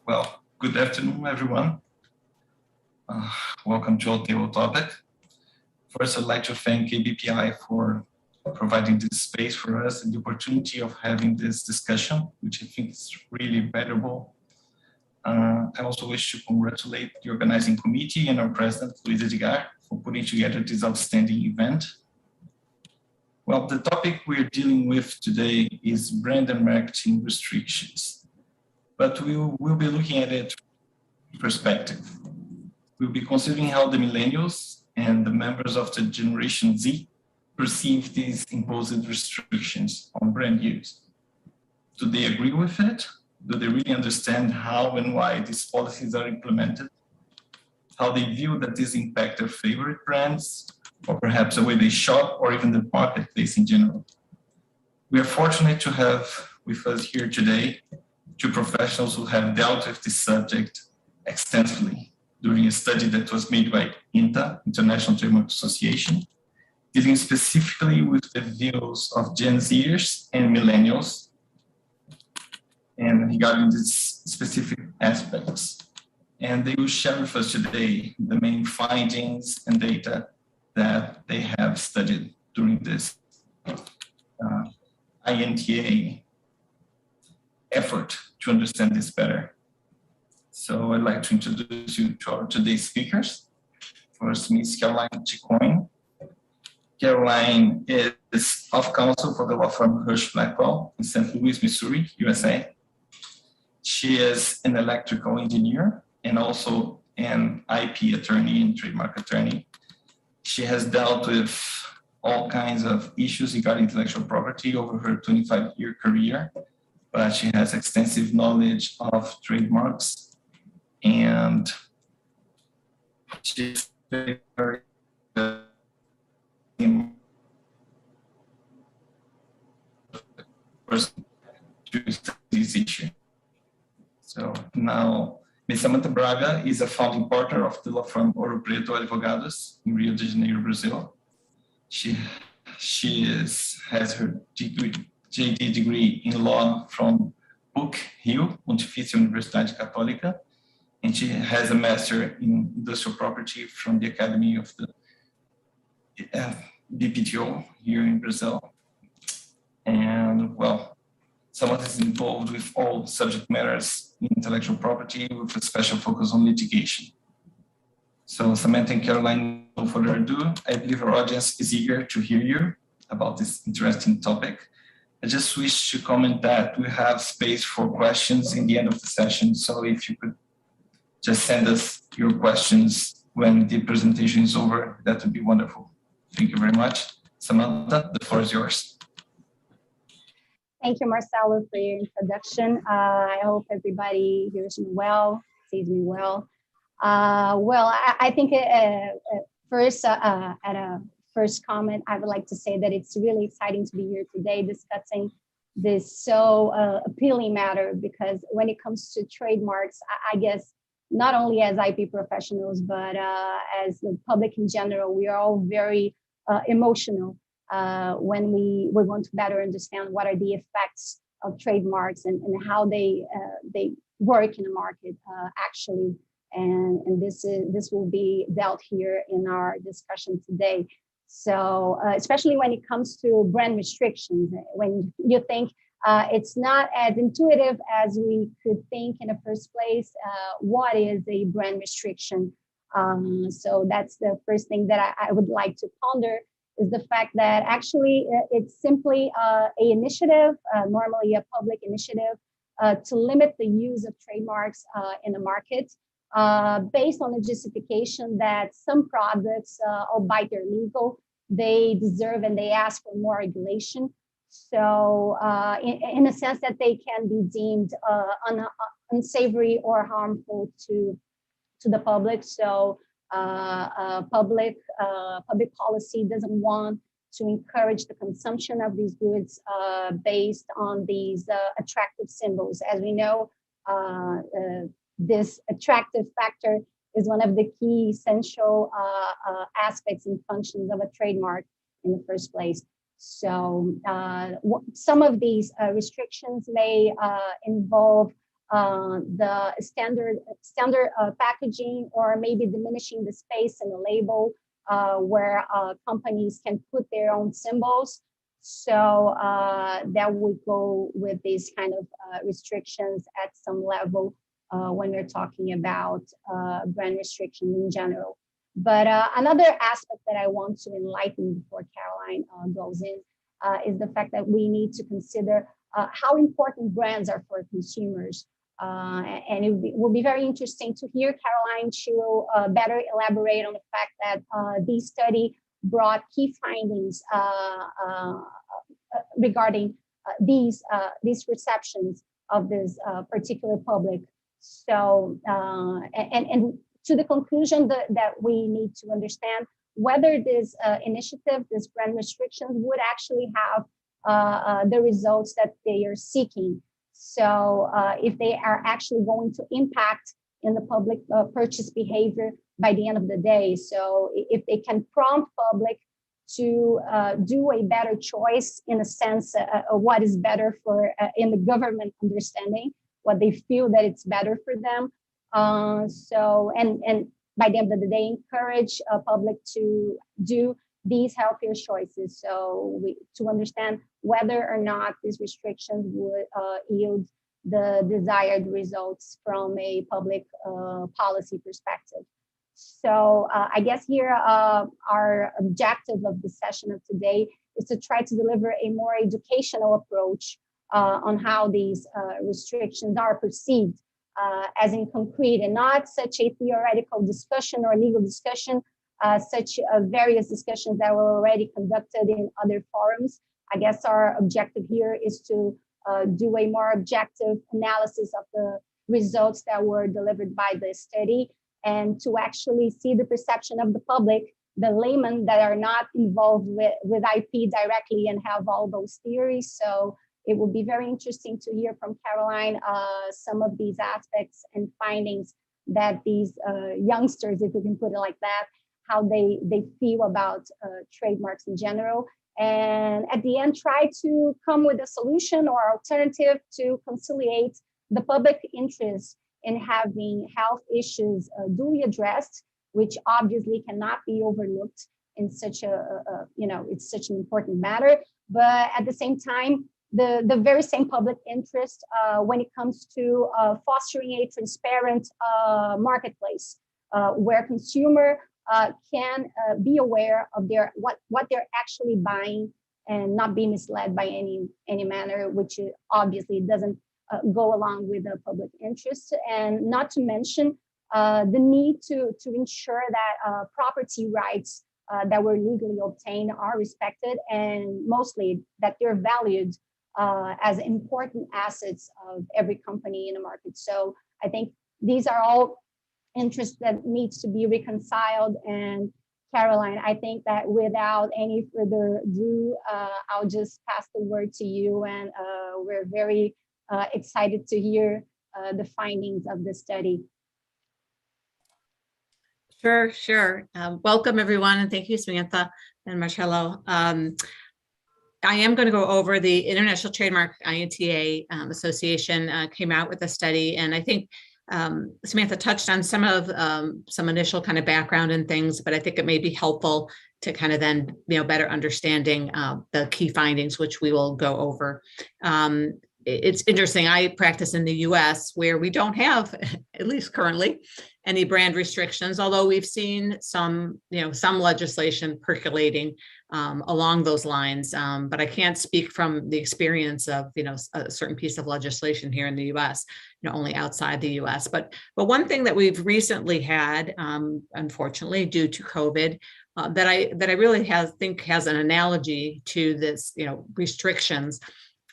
Well, good afternoon, everyone. Welcome to our table topic. First, I'd like to thank ABPI for providing this space for us and the opportunity of having this discussion, which I think is really valuable. I also wish to congratulate the organizing committee and our president, Luis Edgar, for putting together this outstanding event. Well, the topic we're dealing with today is brand and marketing restrictions, but we'll be looking at it from perspective. We'll be considering how the millennials and the members of the Generation Z perceive these imposed restrictions on brand use. Do they agree with it? Do they really understand how and why these policies are implemented? How they view that these impact their favorite brands, or perhaps the way they shop, or even the marketplace in general? We are fortunate to have with us here today two professionals who have dealt with this subject extensively during a study that was made by INTA, International Trademark Association, dealing specifically with the views of Gen Zers and Millennials, and regarding these specific aspects. And they will share with us today the main findings and data that they have studied during this INTA effort to understand this better. So I'd like to introduce you to our today's speakers. First, Ms. Caroline Chicoine. Caroline is of counsel for the law firm Hirsch Blackwell in St. Louis, Missouri, USA. She is an electrical engineer and also an IP attorney and trademark attorney. She has dealt with all kinds of issues regarding intellectual property over her 25-year career, but she has extensive knowledge of trademarks, and she's very person to study this issue. So now, Ms. Samantha Braga is a founding partner of the law firm Ouro Preto Advogados in Rio de Janeiro, Brazil. She has her JD degree in law from PUC Rio, Pontifícia Universidade Católica, and she has a master in industrial property from the Academy of the BPTO here in Brazil. And well, Samantha is involved with all subject matters in intellectual property with a special focus on litigation. So Samantha and Caroline, no further ado, I believe our audience is eager to hear you about this interesting topic. I just wish to comment that we have space for questions in the end of the session. So if you could just send us your questions when the presentation is over, that would be wonderful. Thank you very much. Samantha, the floor is yours. Thank you, Marcelo, for your introduction. I hope everybody hears me well, sees me well. I think first, at a first comment, I would like to say that it's really exciting to be here today discussing this so appealing matter, because when it comes to trademarks, I guess not only as IP professionals, but as the public in general, we are all very emotional when we want to better understand what are the effects of trademarks and how they work in the market actually. And this will be dealt here in our discussion today. So especially when it comes to brand restrictions, when you think it's not as intuitive as we could think in the first place, what is a brand restriction? So that's the first thing that I would like to ponder, is the fact that actually it's simply an initiative, normally a public initiative, to limit the use of trademarks in the market, based on the justification that some products, albeit they're legal, they deserve and they ask for more regulation. So in a sense that they can be deemed unsavory or harmful to the public. So public policy doesn't want to encourage the consumption of these goods based on these attractive symbols. As we know, this attractive factor is one of the key essential aspects and functions of a trademark in the first place. So some of these restrictions may involve the standard packaging, or maybe diminishing the space in the label where companies can put their own symbols. So that would go with these kind of restrictions at some level when we're talking about brand restrictions in general. But another aspect that I want to enlighten before Caroline goes in is the fact that we need to consider how important brands are for consumers. And it will be very interesting to hear Caroline. She will better elaborate on the fact that this study brought key findings regarding these perceptions of this particular public. So, and to the conclusion that we need to understand whether this initiative, this brand restrictions, would actually have the results that they are seeking. So if they are actually going to impact in the public purchase behavior by the end of the day. So if they can prompt public to do a better choice in a sense of what is better for in the government understanding, what they feel that it's better for them. So and by the end of the day, encourage public to do these healthier choices. So to understand whether or not these restrictions would yield the desired results from a public policy perspective. So I guess here our objective of the session of today is to try to deliver a more educational approach on how these restrictions are perceived as in concrete, and not such a theoretical discussion or legal discussion, such various discussions that were already conducted in other forums. I guess our objective here is to do a more objective analysis of the results that were delivered by the study, and to actually see the perception of the public, the laymen that are not involved with IP directly and have all those theories. So it will be very interesting to hear from Caroline some of these aspects and findings that these youngsters, if we can put it like that, how they feel about trademarks in general. And at the end, try to come with a solution or alternative to conciliate the public interest in having health issues duly addressed, which obviously cannot be overlooked in such it's such an important matter. But at the same time, the very same public interest when it comes to fostering a transparent marketplace where consumer can be aware of what they're actually buying and not be misled by any manner, which obviously doesn't go along with the public interest. And not to mention the need to ensure that property rights that were legally obtained are respected, and mostly that they're valued as important assets of every company in the market. So I think these are all interests that needs to be reconciled. And Caroline, I think that without any further ado, I'll just pass the word to you, and we're very excited to hear the findings of the study. Sure. Welcome everyone, and thank you, Samantha and Marcello. I am going to go over the International Trademark INTA Association came out with a study, and I think Samantha touched on some initial kind of background and things, but I think it may be helpful to kind of then better understanding the key findings, which we will go over. It's interesting. I practice in the U.S. where we don't have, at least currently, any brand restrictions, although we've seen some legislation percolating along those lines. But I can't speak from the experience of, a certain piece of legislation here in the U.S., only outside the U.S. But one thing that we've recently had, unfortunately, due to COVID, that I really think has an analogy to this, restrictions.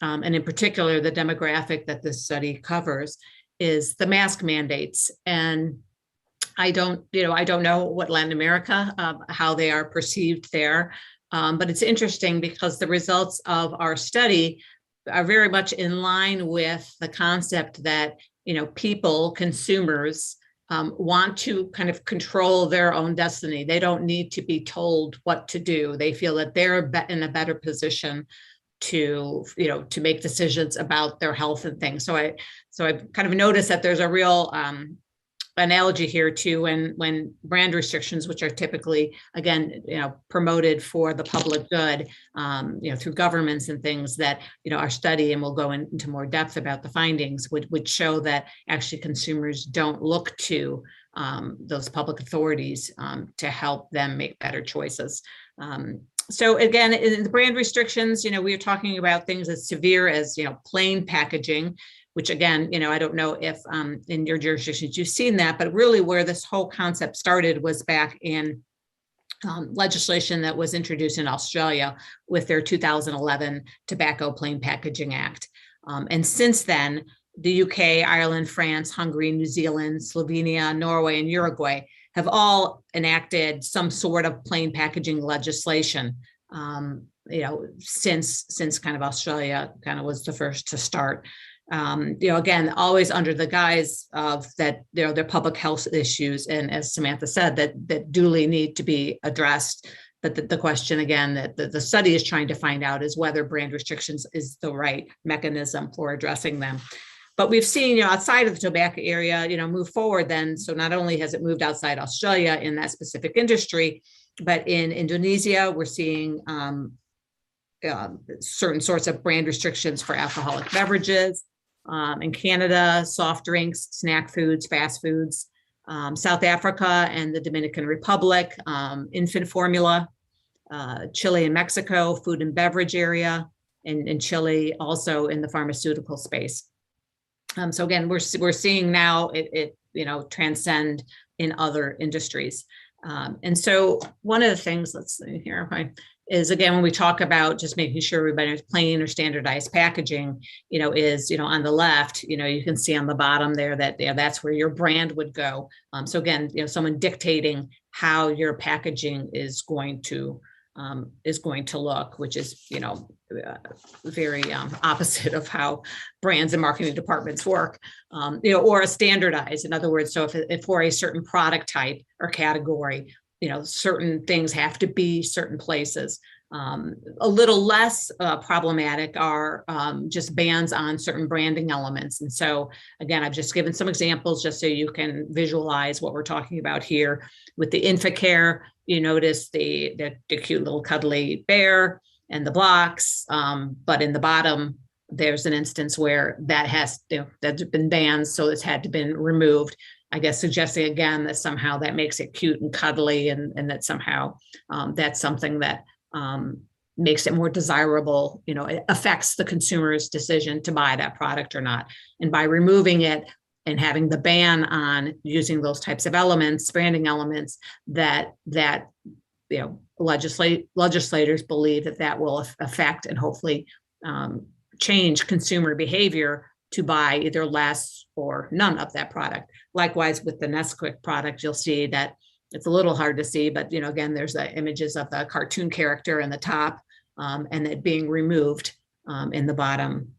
And in particular, the demographic that this study covers is the mask mandates. And I don't know what Latin America, how they are perceived there. But it's interesting because the results of our study are very much in line with the concept that, people, consumers, want to kind of control their own destiny. They don't need to be told what to do. They feel that they're in a better position to, to make decisions about their health and things. So I kind of noticed that there's a real analogy here to when brand restrictions, which are typically, again, promoted for the public good, through governments and things that, our study, and we'll go into more depth about the findings, would show that actually consumers don't look to those public authorities to help them make better choices. So again, in the brand restrictions, we are talking about things as severe as, plain packaging, which again, I don't know if in your jurisdictions you've seen that, but really where this whole concept started was back in legislation that was introduced in Australia with their 2011 Tobacco Plain Packaging Act. And since then, the UK, Ireland, France, Hungary, New Zealand, Slovenia, Norway, and Uruguay have all enacted some sort of plain packaging legislation, since kind of Australia kind of was the first to start. Again, always under the guise of that, they're public health issues, and as Samantha said, that duly need to be addressed. But the question again that the study is trying to find out is whether brand restrictions is the right mechanism for addressing them. But we've seen, outside of the tobacco area, move forward then. So not only has it moved outside Australia in that specific industry, but in Indonesia, we're seeing certain sorts of brand restrictions for alcoholic beverages. In Canada, soft drinks, snack foods, fast foods. South Africa and the Dominican Republic, infant formula. Chile and Mexico, food and beverage area. And Chile also in the pharmaceutical space. So again, we're seeing now it transcend in other industries. And so one of the things, let's see here, is again, when we talk about just making sure everybody has plain or standardized packaging, is, on the left, you can see on the bottom there that that's where your brand would go. So again, someone dictating how your packaging is going to look, which is, very opposite of how brands and marketing departments work, or a standardized. In other words, so if for a certain product type or category, certain things have to be certain places. A little less problematic are just bans on certain branding elements. And so again, I've just given some examples just so you can visualize what we're talking about here. With the InfoCare, you notice the cute little cuddly bear and the blocks, but in the bottom, there's an instance where that that's been banned, so it's had to been removed. I guess suggesting again that somehow that makes it cute and cuddly, and that somehow that's something that makes it more desirable, it affects the consumer's decision to buy that product or not. And by removing it and having the ban on using those types of elements, branding elements, that legislators believe that will affect and hopefully change consumer behavior to buy either less or none of that product. Likewise, with the Nesquik product, you'll see that it's a little hard to see, but again, there's the images of the cartoon character in the top, and it being removed in the bottom,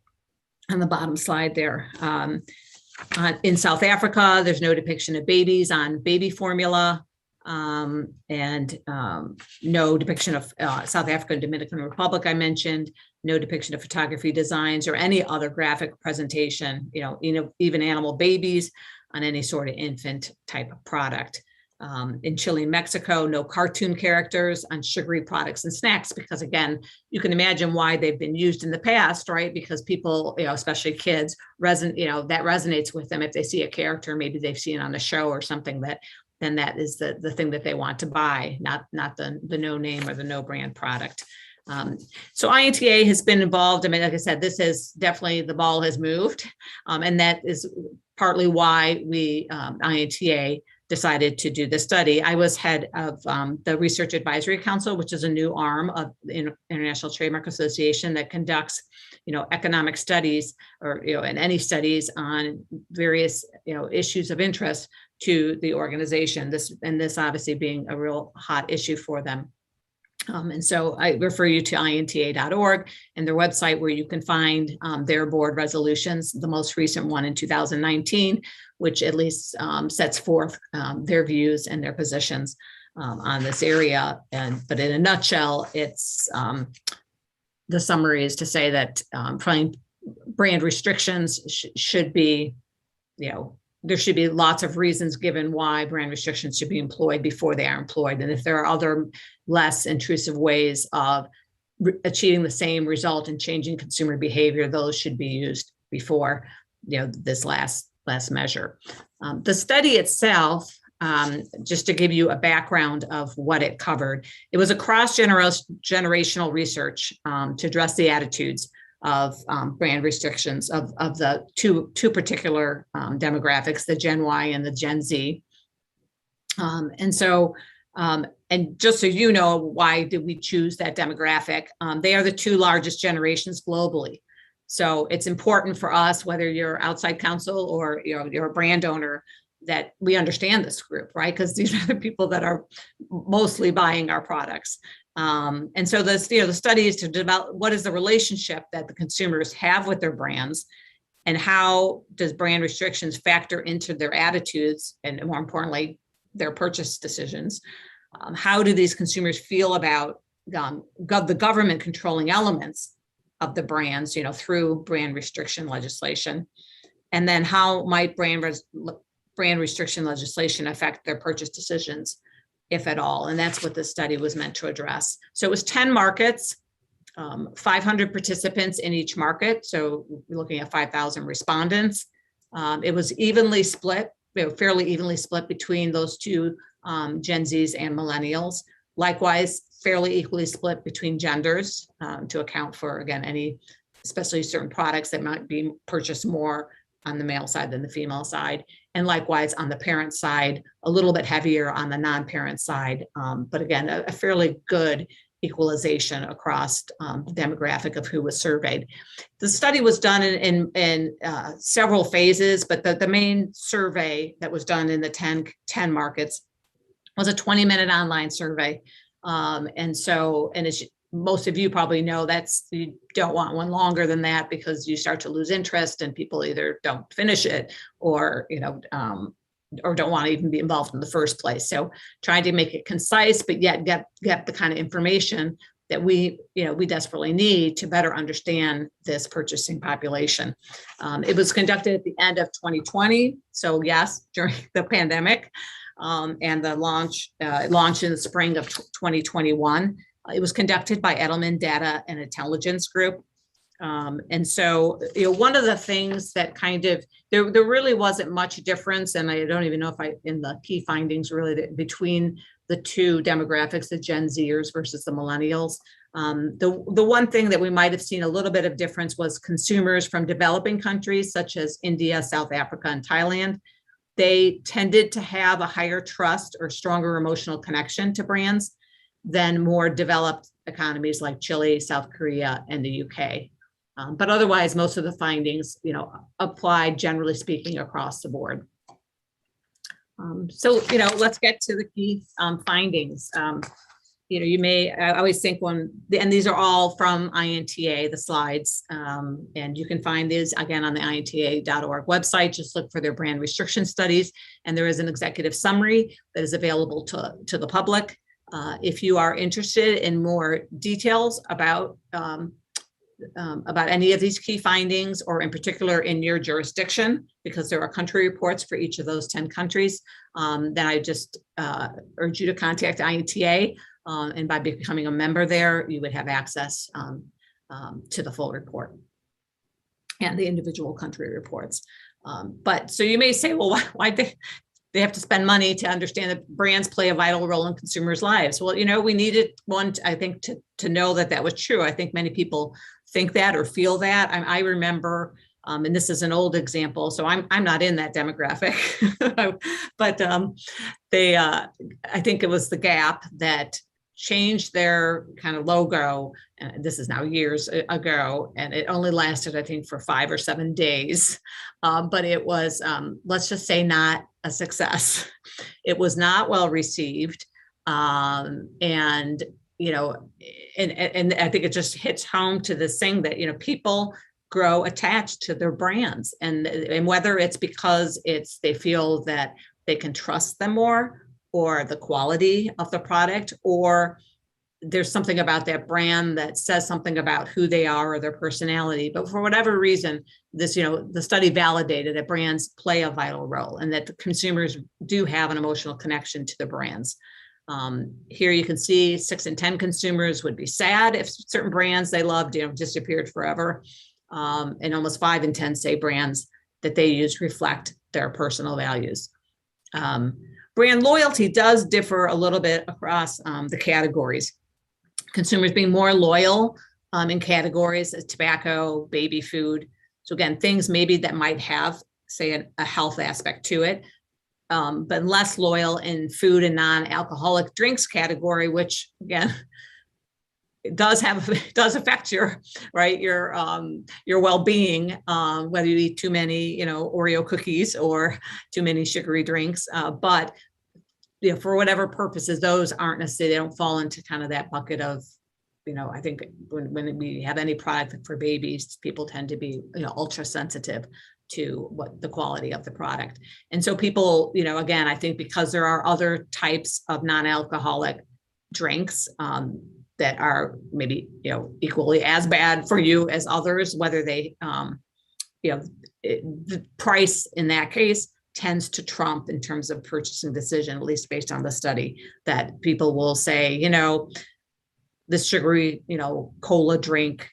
on the bottom slide there. In South Africa, there's no depiction of babies on baby formula, and no depiction of South Africa and Dominican Republic, I mentioned. No depiction of photography designs or any other graphic presentation, even animal babies on any sort of infant type of product. In Chile and Mexico, no cartoon characters on sugary products and snacks, because again, you can imagine why they've been used in the past, right? Because people, especially kids, that resonates with them. If they see a character, maybe they've seen it on a show or something, then that is the thing that they want to buy, not the no name or the no brand product. So INTA has been involved. I mean, like I said, this is definitely, the ball has moved. And that is partly why we, INTA, decided to do this study. I was head of the Research Advisory Council, which is a new arm of the International Trademark Association that conducts, economic studies and any studies on various, issues of interest to the organization. This obviously being a real hot issue for them. And so I refer you to inta.org and their website, where you can find their board resolutions, the most recent one in 2019, which at least sets forth their views and their positions on this area. But in a nutshell, it's the summary is to say that brand restrictions should be, there should be lots of reasons given why brand restrictions should be employed before they are employed. And if there are other less intrusive ways of achieving the same result and changing consumer behavior, those should be used before, this last measure. The study itself, just to give you a background of what it covered, it was a cross-generational research to address the attitudes of brand restrictions of the two particular demographics, the Gen Y and the Gen Z. And just so you know, why did we choose that demographic? They are the two largest generations globally. So it's important for us, whether you're outside counsel or you're a brand owner, that we understand this group, right? Because these are the people that are mostly buying our products. And so the study is to develop what is the relationship that the consumers have with their brands, and how does brand restrictions factor into their attitudes, and more importantly, their purchase decisions. How do these consumers feel about the government controlling elements of the brands, through brand restriction legislation? And then how might brand restriction legislation affect their purchase decisions, if at all? And that's what this study was meant to address. So it was 10 markets, 500 participants in each market. So we're looking at 5,000 respondents. It was evenly split, fairly evenly split between those two Gen Zs and millennials. Likewise, fairly equally split between genders, to account for, again, especially certain products that might be purchased more on the male side than the female side. And likewise, on the parent side, a little bit heavier on the non-parent side. But again, a fairly good equalization across the demographic of who was surveyed. The study was done in several phases, but the main survey that was done in the 10 markets was a 20-minute online survey. And as most of you probably know, you don't want one longer than that, because you start to lose interest and people either don't finish it or don't want to even be involved in the first place. So trying to make it concise, but yet get the kind of information that we desperately need to better understand this purchasing population. It was conducted at the end of 2020. So yes, during the pandemic, and the launch in the spring of 2021. It was conducted by Edelman Data and Intelligence Group. And so, one of the things that there really wasn't much difference, and I don't even know if in the key findings really, between the two demographics, the Gen Zers versus the millennials. The one thing that we might have seen a little bit of difference was consumers from developing countries such as India, South Africa, and Thailand. They tended to have a higher trust or stronger emotional connection to brands than more developed economies like Chile, South Korea, and the UK. But otherwise, most of the findings, applied, generally speaking, across the board. So, let's get to the key findings. I always think and these are all from INTA, the slides, and you can find these again on the INTA.org website. Just look for their brand restriction studies, and there is an executive summary that is available to the public. If you are interested in more details about any of these key findings, or in particular in your jurisdiction, because there are country reports for each of those 10 countries, then I just urge you to contact INTA. And by becoming a member there, you would have access to the full report and the individual country reports. But so you may say, well, why they have to spend money to understand that brands play a vital role in consumers' lives? Well, we needed one, I think, to know that was true. I think many people think that or feel that. I remember, and this is an old example, so I'm not in that demographic, but I think it was the Gap that changed their kind of logo, and this is now years ago, and it only lasted, I think, for 5 or 7 days, but it was, let's just say, not a success. It was not well received, and I think it just hits home to this thing that people grow attached to their brands, and whether it's because they feel that they can trust them more, or the quality of the product, or there's something about that brand that says something about who they are or their personality. But for whatever reason, this, the study validated that brands play a vital role and that the consumers do have an emotional connection to the brands. Here you can see 6 in 10 consumers would be sad if certain brands they loved, disappeared forever. And almost 5 in 10 say brands that they use reflect their personal values. Brand loyalty does differ a little bit across the categories. Consumers being more loyal in categories as tobacco, baby food. So again, things maybe that might have, say, a health aspect to it, but less loyal in food and non-alcoholic drinks category, which again, it does affect your well-being, whether you eat too many, Oreo cookies or too many sugary drinks. But for whatever purposes, those aren't necessarily, they don't fall into kind of that bucket of, I think when we have any product for babies, people tend to be, ultra sensitive to what the quality of the product. And so people, again, I think because there are other types of non-alcoholic drinks that are maybe, equally as bad for you as others, whether they, the price in that case tends to trump in terms of purchasing decision, at least based on the study, that people will say, this sugary, cola drink,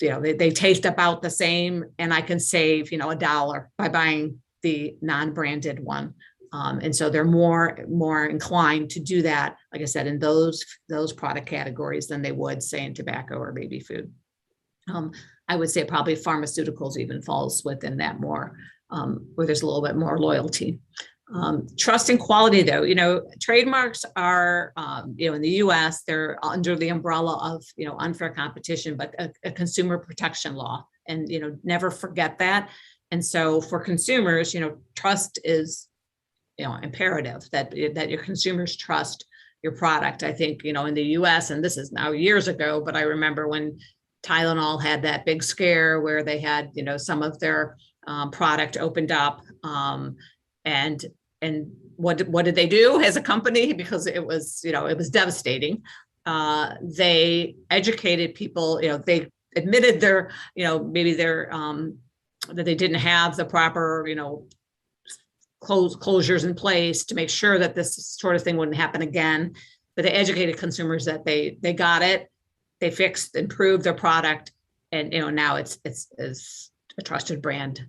they taste about the same and I can save, $1 by buying the non-branded one. And so they're more inclined to do that, like I said, in those product categories than they would say in tobacco or baby food. I would say probably pharmaceuticals even falls within that more, where there's a little bit more loyalty. Trust and quality, though, trademarks are, in the US, they're under the umbrella of, unfair competition, but a consumer protection law. And, never forget that. And so for consumers, trust is, imperative that your consumers trust your product. I think, in the US, and this is now years ago, but I remember when Tylenol had that big scare where they had, some of their product opened up, and what did they do as a company? Because it was, it was devastating. They educated people, they admitted their, maybe their, that they didn't have the proper, closures in place to make sure that this sort of thing wouldn't happen again. But they educated consumers that they got it, they fixed, improved their product, and now it's a trusted brand,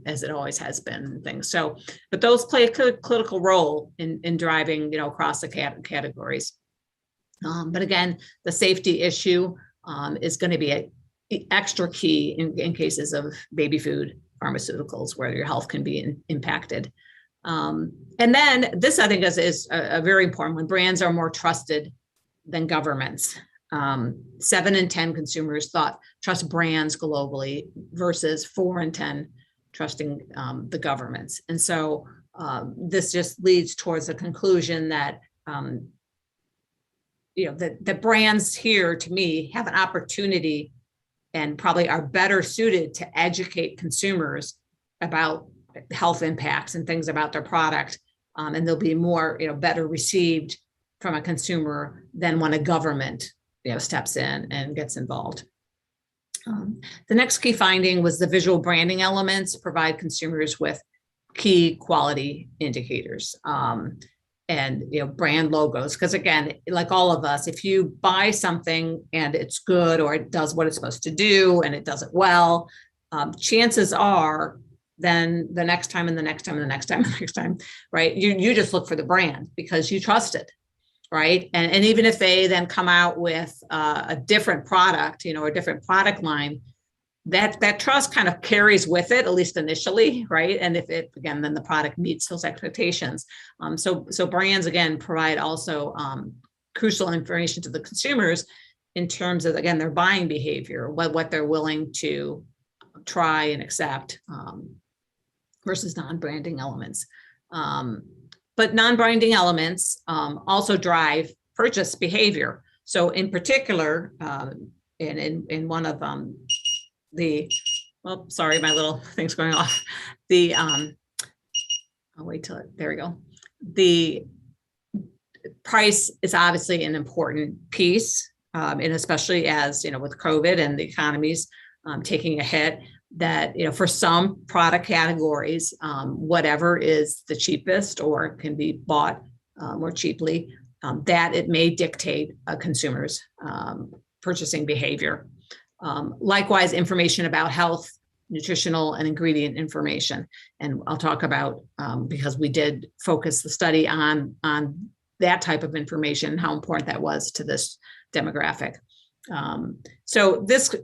as it always has been, and things. So, but those play a critical role in driving, across the categories. But again, the safety issue is going to be an extra key in cases of baby food, pharmaceuticals, where your health can be impacted. And then this, I think, is a very important one. Brands are more trusted than governments. 7 in 10 consumers trust brands globally versus 4 in 10 trusting the governments. And so this just leads towards a conclusion that, the brands here, to me, have an opportunity and probably are better suited to educate consumers about health impacts and things about their product. And they'll be more, better received from a consumer than when a government steps in and gets involved. The next key finding was the visual branding elements provide consumers with key quality indicators, and brand logos. Because again, like all of us, if you buy something and it's good or it does what it's supposed to do and it does it well, chances are then the next time and the next time and the next time and the next time, right? You just look for the brand because you trust it. Right. And even if they then come out with a different product, a different product line, that trust kind of carries with it, at least initially. Right. And if it, again, then the product meets those expectations. So brands, again, provide also crucial information to the consumers in terms of, again, their buying behavior, what they're willing to try and accept versus non-branding elements. But non-branding elements also drive purchase behavior. So in particular, in one of well, sorry, my little thing's going off. I'll wait till there we go. price is obviously an important piece, and especially as, with COVID and the economies taking a hit, that, for some product categories, whatever is the cheapest or can be bought more cheaply, that it may dictate a consumer's purchasing behavior. Likewise, information about health, nutritional and ingredient information. And I'll talk about, because we did focus the study on that type of information, how important that was to this demographic. So this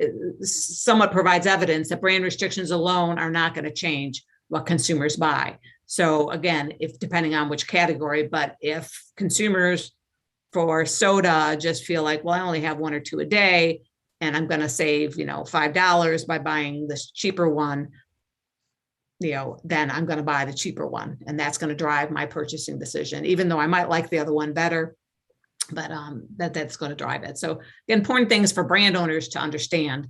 somewhat provides evidence that brand restrictions alone are not going to change what consumers buy. So again, if depending on which category, but if consumers for soda just feel like, well, I only have 1 or 2 a day, and I'm going to save, $5 by buying this cheaper one, then I'm going to buy the cheaper one. And that's going to drive my purchasing decision, even though I might like the other one better, but that's going to drive it. So the important things for brand owners to understand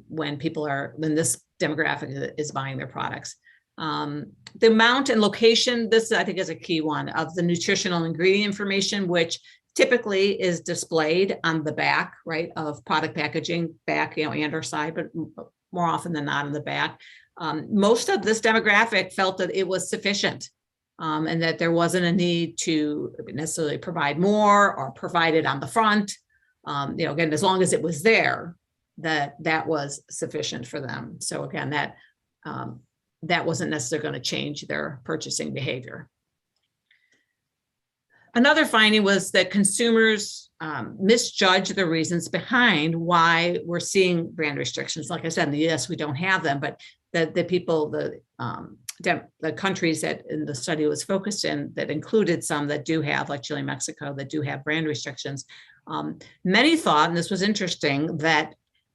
when this demographic is buying their products. The amount and location, this I think is a key one, of the nutritional ingredient information, which typically is displayed on the back, right, of product packaging, back, and or side, but more often than not on the back. Most of this demographic felt that it was sufficient, and that there wasn't a need to necessarily provide more or provide it on the front. Again, as long as it was there, that was sufficient for them. So again, that wasn't necessarily going to change their purchasing behavior. Another finding was that consumers misjudge the reasons behind why we're seeing brand restrictions. Like I said, in the US, we don't have them, but the countries that in the study was focused in, that included some that do have, like Chile, Mexico, that do have brand restrictions. Many thought, and this was interesting, that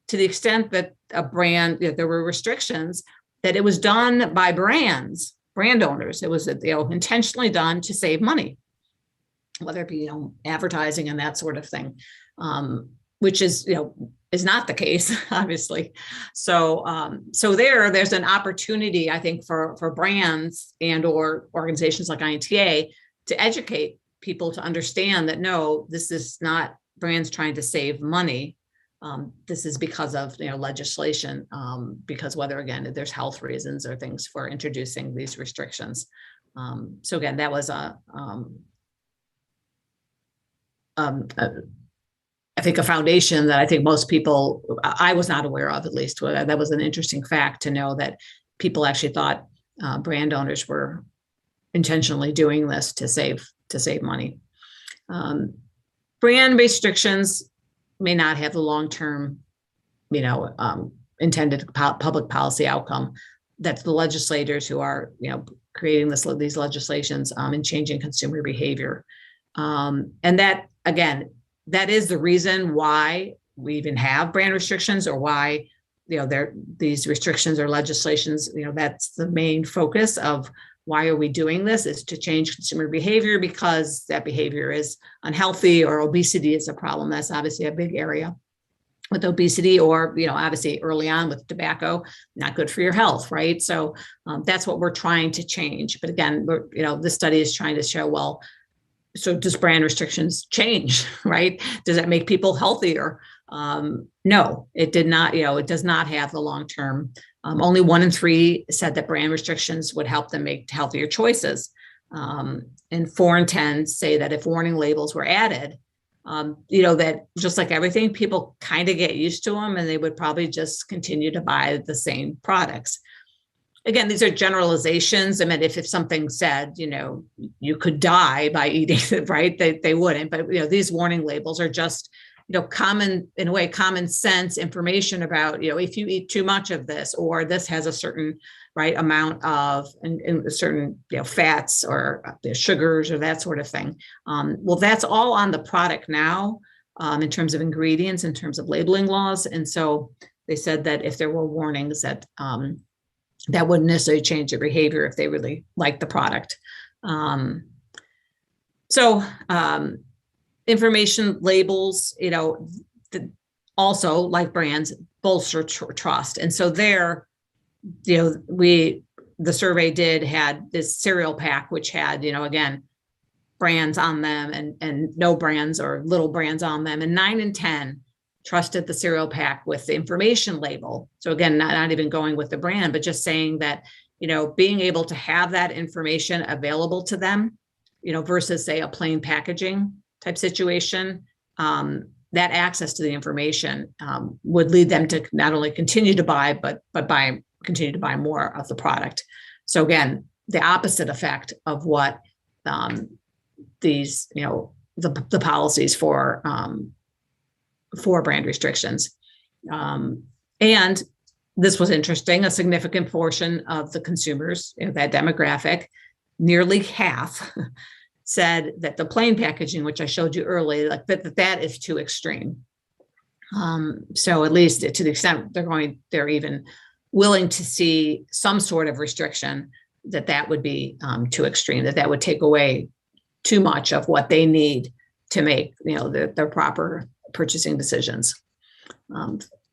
to the extent that a brand, there were restrictions, that it was done by brand owners. It was intentionally done to save money, whether it be advertising and that sort of thing, which is not the case, obviously. So there's an opportunity, I think, for brands and or organizations like INTA to educate people to understand that no, this is not brands trying to save money. This is because of legislation, because whether again there's health reasons or things for introducing these restrictions. So again, that was I think a foundation that I think most people, I was not aware of, at least. That was an interesting fact to know, that people actually thought brand owners were intentionally doing this to save money. Brand restrictions may not have the long-term, intended public policy outcome that the legislators who are, creating these legislations and changing consumer behavior. And that, again, that is the reason why we even have brand restrictions, or why, these restrictions or legislations, that's the main focus of why are we doing this, is to change consumer behavior, because that behavior is unhealthy, or obesity is a problem. That's obviously a big area with obesity, or, obviously early on with tobacco, not good for your health, right? So that's what we're trying to change. But again, this study is trying to show, well, so does brand restrictions change, right? Does that make people healthier? No, it did not. It does not have the long-term. Only 1 in 3 said that brand restrictions would help them make healthier choices. And 4 in 10 say that if warning labels were added, that just like everything, people kind of get used to them and they would probably just continue to buy the same products. Again, these are generalizations. I mean, if something said, you could die by eating it, right? They wouldn't. But, these warning labels are just, common sense information about, if you eat too much of this, or this has a certain amount of and certain fats or sugars or that sort of thing. Well, that's all on the product now in terms of ingredients, in terms of labeling laws. And so they said that if there were warnings that that wouldn't necessarily change their behavior if they really like the product. Information labels, also like brands bolster trust. And so there, the survey had this cereal pack, which had, again, brands on them and no brands or little brands on them. And 9 in 10 trusted the cereal pack with the information label. So again, not even going with the brand, but just saying that, being able to have that information available to them, versus say a plain packaging type situation, that access to the information would lead them to not only continue to buy, but continue to buy more of the product. So again, the opposite effect of what these, the policies for brand restrictions. And this was interesting, a significant portion of the consumers, that demographic, nearly half, said that the plain packaging, which I showed you earlier, like that is too extreme. So at least to the extent they're even willing to see some sort of restriction, that would be too extreme, that would take away too much of what they need to make, their proper purchasing decisions.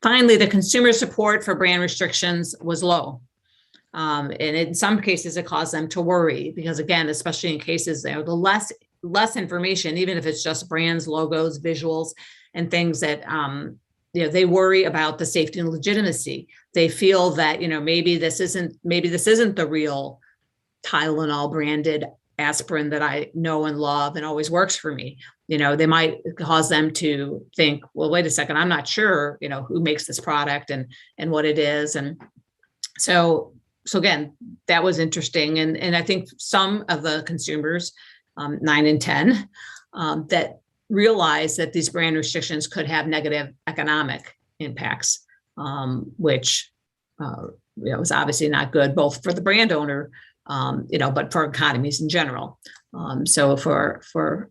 Finally, the consumer support for brand restrictions was low. And in some cases, it caused them to worry because, again, especially in cases, the less information, even if it's just brands, logos, visuals, and things that, they worry about the safety and legitimacy. They feel that, maybe this isn't the real Tylenol branded aspirin that I know and love and always works for me. They might cause them to think, well, wait a second, I'm not sure, who makes this product and what it is. And so again, that was interesting. And I think some of the consumers, 9 in 10, that realized that these brand restrictions could have negative economic impacts, which was obviously not good, both for the brand owner, but for economies in general. So for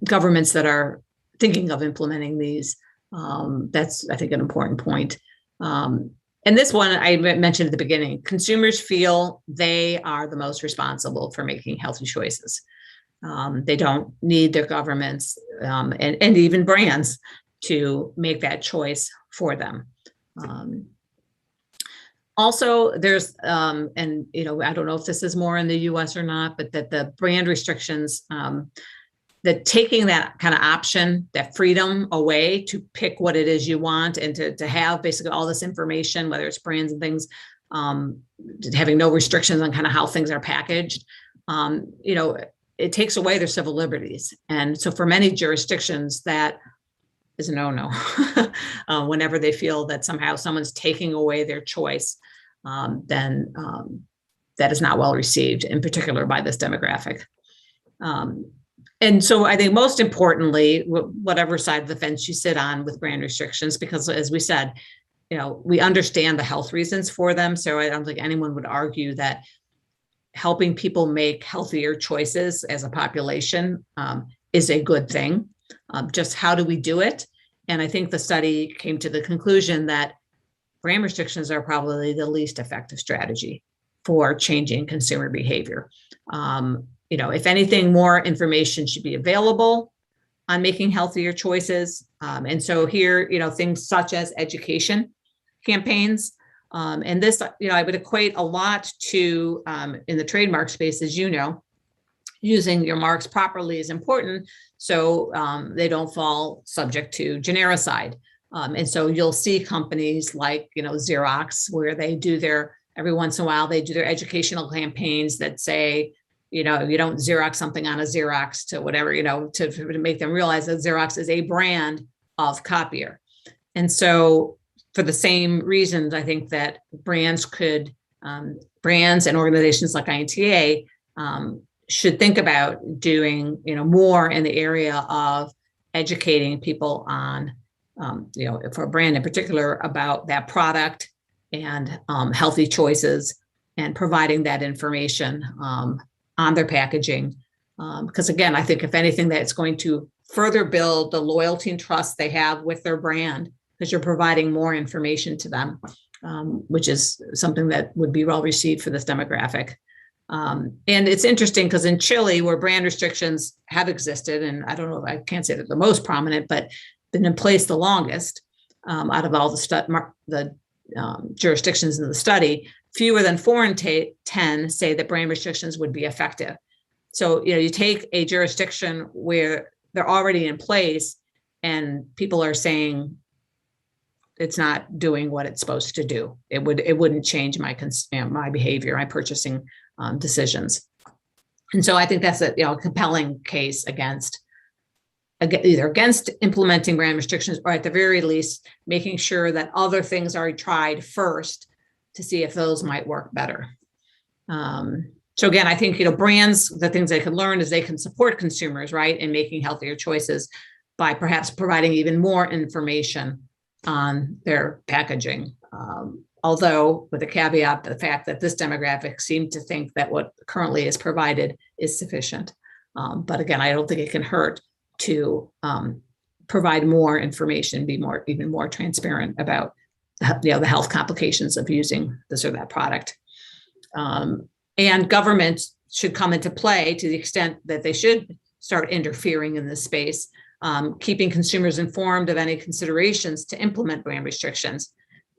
governments that are thinking of implementing these, that's, I think, an important point. And this one I mentioned at the beginning, consumers feel they are the most responsible for making healthy choices. They don't need their governments and even brands to make that choice for them. Also, there's, and, I don't know if this is more in the US or not, but that the brand restrictions, that taking that kind of option, that freedom away to pick what it is you want and to have basically all this information, whether it's brands and things, having no restrictions on kind of how things are packaged, it takes away their civil liberties. And so for many jurisdictions, that is a no-no. Whenever they feel that somehow someone's taking away their choice, then that is not well received, in particular by this demographic. And so I think most importantly, whatever side of the fence you sit on with brand restrictions, because as we said, we understand the health reasons for them. So I don't think anyone would argue that helping people make healthier choices as a population is a good thing. Just how do we do it? And I think the study came to the conclusion that brand restrictions are probably the least effective strategy for changing consumer behavior. If anything, more information should be available on making healthier choices. And so here, things such as education campaigns. And this, I would equate a lot to, in the trademark space, as using your marks properly is important so they don't fall subject to genericide. And so you'll see companies like, Xerox, where they do every once in a while, they do their educational campaigns that say, you don't Xerox something on a Xerox to whatever, to make them realize that Xerox is a brand of copier. And so for the same reasons, I think that brands and organizations like INTA should think about doing, more in the area of educating people on, for a brand in particular, about that product and healthy choices and providing that information on their packaging. Because again, I think if anything, that's going to further build the loyalty and trust they have with their brand, because you're providing more information to them, which is something that would be well received for this demographic. And it's interesting because in Chile, where brand restrictions have existed, and I don't know, I can't say they're the most prominent, but been in place the longest out of all the jurisdictions in the study, fewer than 4 in 10 say that brand restrictions would be effective. So, you take a jurisdiction where they're already in place and people are saying it's not doing what it's supposed to do. It wouldn't change my my behavior, my purchasing decisions. And so I think that's a compelling case either against implementing brand restrictions, or at the very least, making sure that other things are tried first to see if those might work better. So again, I think, brands, the things they can learn is they can support consumers, right, in making healthier choices by perhaps providing even more information on their packaging. Although with the caveat, the fact that this demographic seemed to think that what currently is provided is sufficient. But again, I don't think it can hurt to provide more information, be even more transparent about the health complications of using this or that product. And government should come into play to the extent that they should start interfering in this space, keeping consumers informed of any considerations to implement brand restrictions,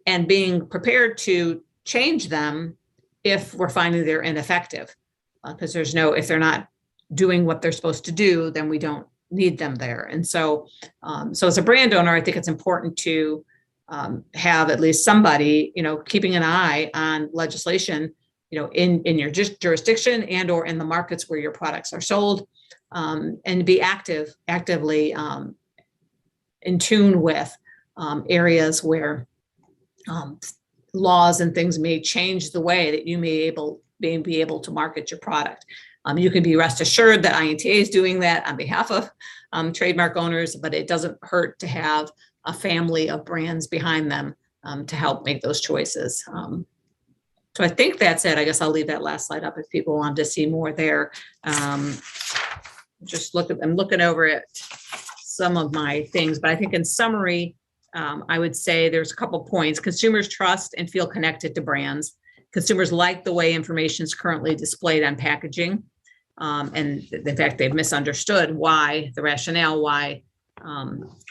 and being prepared to change them if we're finding they're ineffective. Because if they're not doing what they're supposed to do, then we don't need them there. And so as a brand owner, I think it's important to have at least somebody, keeping an eye on legislation, in your jurisdiction and or in the markets where your products are sold, and be actively in tune with areas where laws and things may change the way that you may be able to market your product. You can be rest assured that INTA is doing that on behalf of trademark owners, but it doesn't hurt to have a family of brands behind them to help make those choices. So I think that's it. I guess I'll leave that last slide up if people want to see more there. I'm looking over at some of my things, but I think in summary, I would say there's a couple points. Consumers trust and feel connected to brands. Consumers like the way information is currently displayed on packaging. And in fact, they've misunderstood the rationale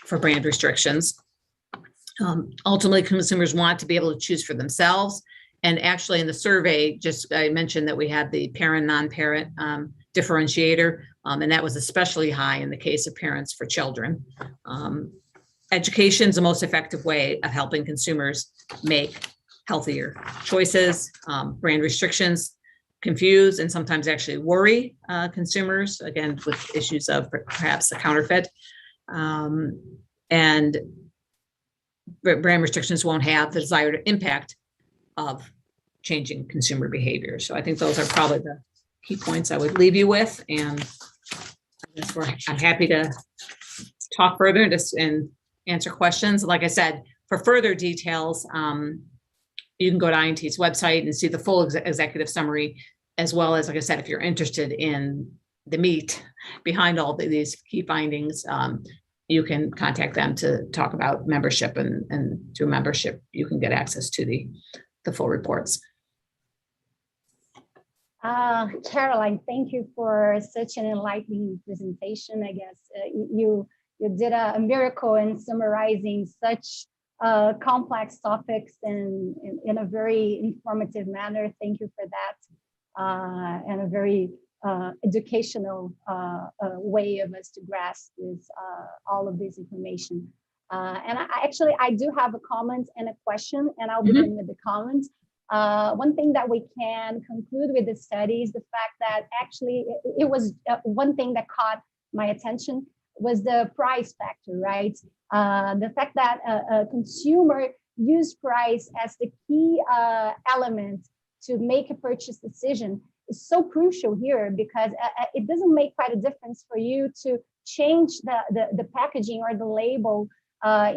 for brand restrictions. Ultimately, consumers want to be able to choose for themselves. And actually in the survey, I mentioned that we had the parent, non-parent differentiator, and that was especially high in the case of parents for children. Education is the most effective way of helping consumers make healthier choices. Brand restrictions confuse and sometimes actually worry consumers, again, with issues of perhaps the counterfeit. And brand restrictions won't have the desired impact of changing consumer behavior. So I think those are probably the key points I would leave you with. And I'm happy to talk further and answer questions. Like I said, for further details, you can go to INT's website and see the full executive summary, as well as, like I said, if you're interested in the meat behind all these key findings, you can contact them to talk about membership, and through membership, you can get access to the full reports. Caroline, thank you for such an enlightening presentation. I guess you did a miracle in summarizing such complex topics in a very informative manner. Thank you for that, and a very educational way of us to grasp all of this information. And I do have a comment and a question, and I'll begin with the comment. One thing that we can conclude with the study is the fact that actually it was one thing that caught my attention was the price factor, right? The fact that a consumer use price as the key element to make a purchase decision is so crucial here, because it doesn't make quite a difference for you to change the packaging or the label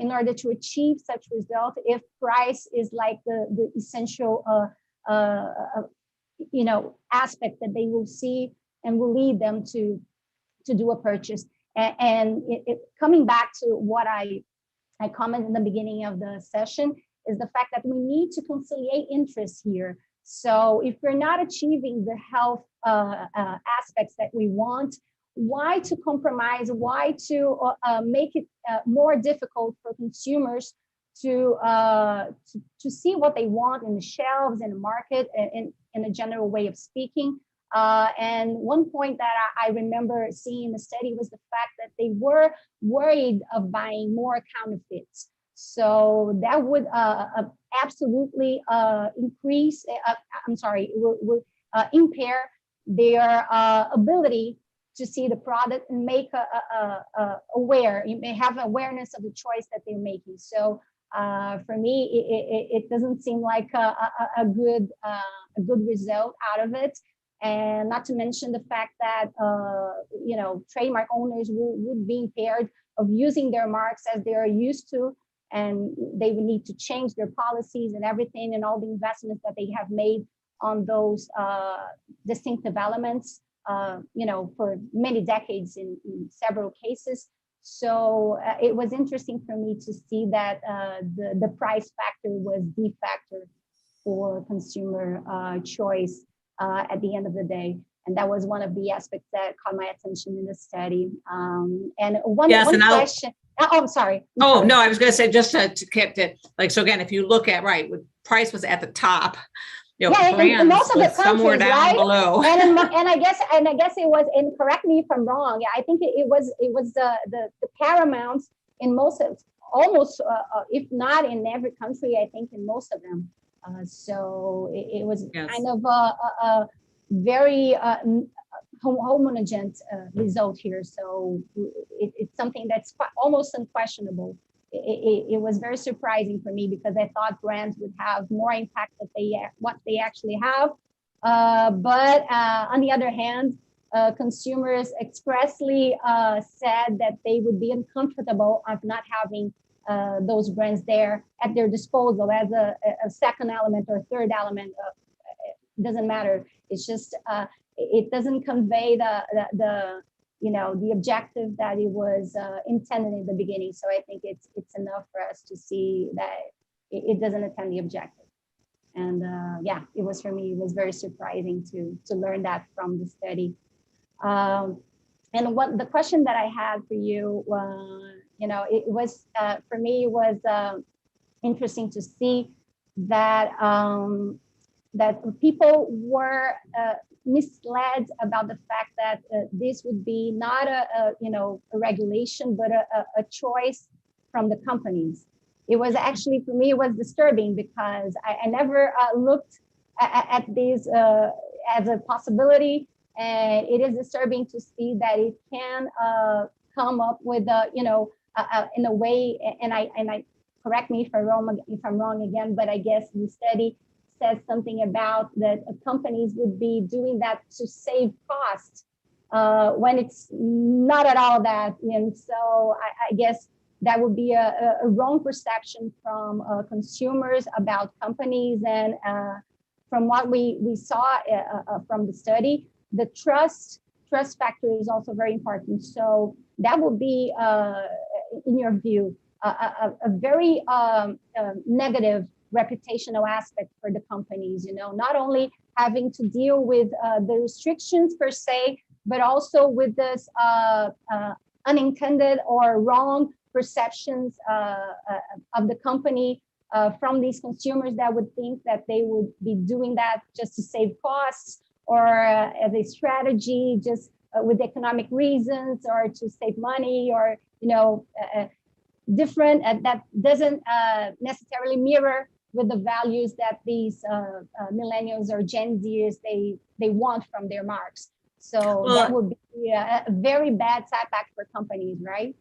in order to achieve such result if price is like the essential aspect that they will see and will lead them to do a purchase. And coming back to what I commented in the beginning of the session is the fact that we need to conciliate interests here. So if we're not achieving the health aspects that we want, why to compromise? Why to make it more difficult for consumers to see what they want in the shelves, in the market, in a general way of speaking, And one point that I remember seeing in the study was the fact that they were worried of buying more counterfeits. So that would absolutely would impair their ability to see the product and make aware. You may have awareness of the choice that they're making. So for me, it doesn't seem like a good result out of it. And not to mention the fact that trademark owners would be impaired of using their marks as they are used to, and they would need to change their policies and everything, and all the investments that they have made on those distinctive elements, for many decades in several cases. So it was interesting for me to see that the price factor was the factor for consumer choice at the end of the day. And that was one of the aspects that caught my attention in the study. And one question. I'm sorry. No, I was going to say, just to keep it, so again, if you look at, price was at the top, in most of the countries, somewhere down below. and I guess it was, and correct me if I'm wrong, I think it was the paramount in most of, almost, if not in every country, I think in most of them. So it was kind of a very homogeneous result here. So it's something that's almost unquestionable. It was very surprising for me, because I thought brands would have more impact than what they actually have. But on the other hand, consumers expressly said that they would be uncomfortable of not having those brands there at their disposal as a second element or third element. It doesn't matter. It's just it doesn't convey the objective that it was intended in the beginning. So I think it's enough for us to see that it doesn't attend the objective. And it was, for me, it was very surprising to learn that from the study. And what the question that I had for you, it was, for me, it was interesting to see that that people were misled about the fact that this would be not a regulation, but a choice from the companies. It was actually, for me, it was disturbing, because I never looked at this as a possibility, and it is disturbing to see that it can come up with in a way, and I correct me if I'm wrong again, but I guess the study says something about that companies would be doing that to save costs when it's not at all that. And so I guess that would be a wrong perception from consumers about companies. And from what we saw from the study, the trust factor is also very important. So that would be, in your view, a very negative reputational aspect for the companies, not only having to deal with the restrictions per se, but also with this unintended or wrong perceptions of the company from these consumers that would think that they would be doing that just to save costs, or as a strategy, just with economic reasons, or to save money, or different, that doesn't necessarily mirror with the values that these millennials or Gen Zers they want from their marks. So that would be a very bad setback for companies, right?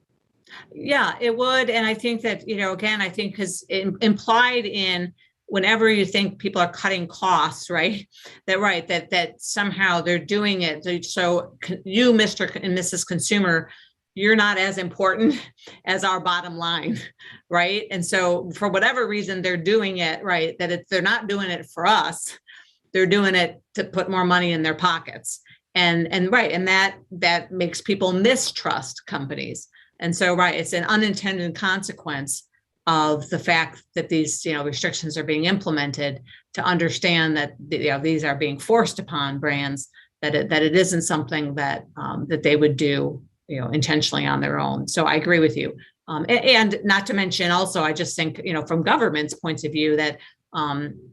Yeah, it would. And I think that, again, I think because implied in whenever you think people are cutting costs, right, that somehow they're doing it. So you, Mr. and Mrs. Consumer, you're not as important as our bottom line, right? And so for whatever reason, they're doing it, right? That they're not doing it for us, they're doing it to put more money in their pockets. And that makes people mistrust companies. And so, it's an unintended consequence of the fact that these, restrictions are being implemented, to understand that, these are being forced upon brands, that it isn't something that they would do, intentionally on their own. So I agree with you. And not to mention also, I just think, from government's points of view, that,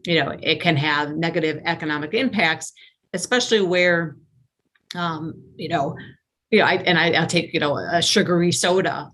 it can have negative economic impacts especially where, I'll take, a sugary soda,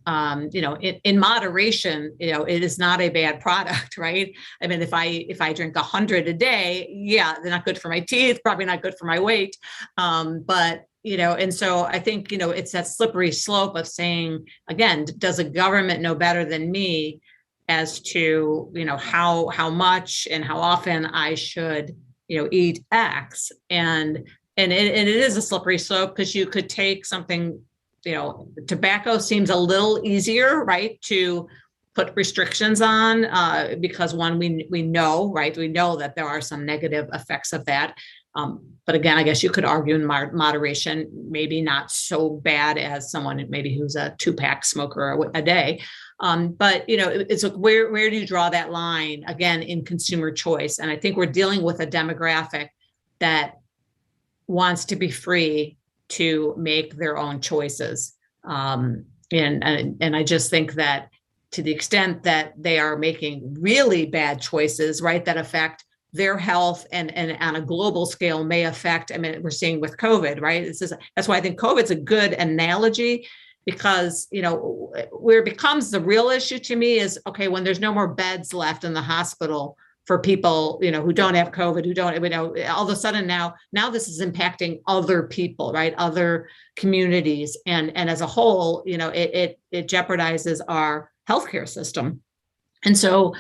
in moderation, it is not a bad product, right? I mean, if I drink 100 a day, yeah, they're not good for my teeth, probably not good for my weight. But, and so I think, it's that slippery slope of saying, again, does a government know better than me as to, how much and how often I should, eat X? And it is a slippery slope, because you could take something, tobacco seems a little easier, right, to put restrictions on, because one, we know, right, we know that there are some negative effects of that. But again, I guess you could argue in moderation, maybe not so bad as someone maybe who's a 2-pack smoker a day. But, it's like, where do you draw that line, again, in consumer choice? And I think we're dealing with a demographic that wants to be free to make their own choices. And I just think that to the extent that they are making really bad choices, right, that affect their health and on a global scale may affect, we're seeing with COVID, right? That's why I think COVID's a good analogy, because, where it becomes the real issue to me is, okay, when there's no more beds left in the hospital for people, who don't have COVID, who don't, all of a sudden now this is impacting other people, right? Other communities. And as a whole, it jeopardizes our healthcare system. And so,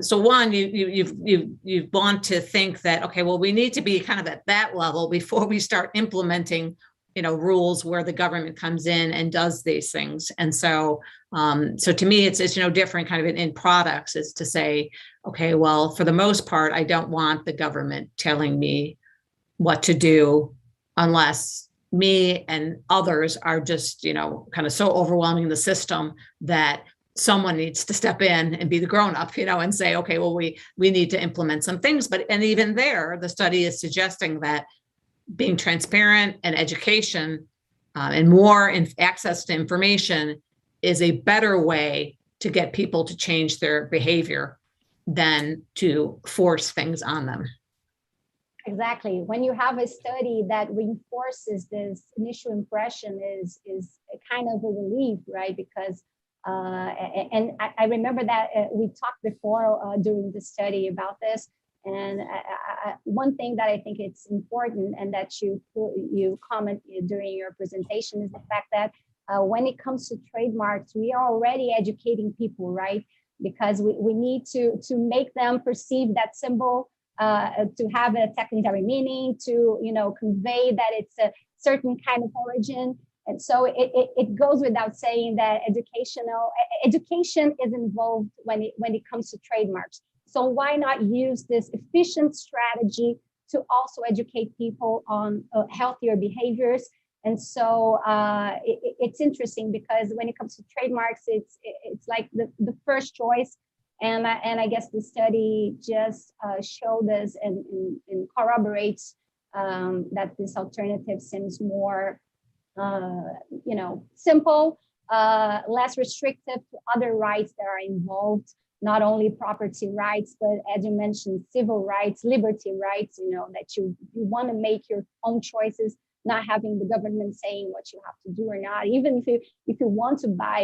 so one, you want to think that, okay, well, we need to be kind of at that level before we start implementing, rules where the government comes in and does these things. And so, so to me, it's different kind of in products, is to say, okay, well, for the most part, I don't want the government telling me what to do, unless me and others are just, kind of so overwhelming the system that someone needs to step in and be the grown-up, and say, okay, well, we need to implement some things. And even there, the study is suggesting that being transparent and education and more access to information is a better way to get people to change their behavior than to force things on them. Exactly. When you have a study that reinforces this initial impression, is a kind of a relief, right? Because and I remember that we talked before during the study about this. And one thing that I think it's important, and that you comment during your presentation, is the fact that when it comes to trademarks, we are already educating people, right? Because we need to make them perceive that symbol, to have a secondary meaning, to convey that it's a certain kind of origin. And so it goes without saying that education is involved when it comes to trademarks. So why not use this efficient strategy to also educate people on healthier behaviors? And so it's interesting, because when it comes to trademarks, it's like the first choice. And I guess the study just showed us and corroborates that this alternative seems more simple, less restrictive to other rights that are involved. Not only property rights, but as you mentioned, civil rights, liberty rights, that you want to make your own choices, not having the government saying what you have to do or not. Even if you want to buy,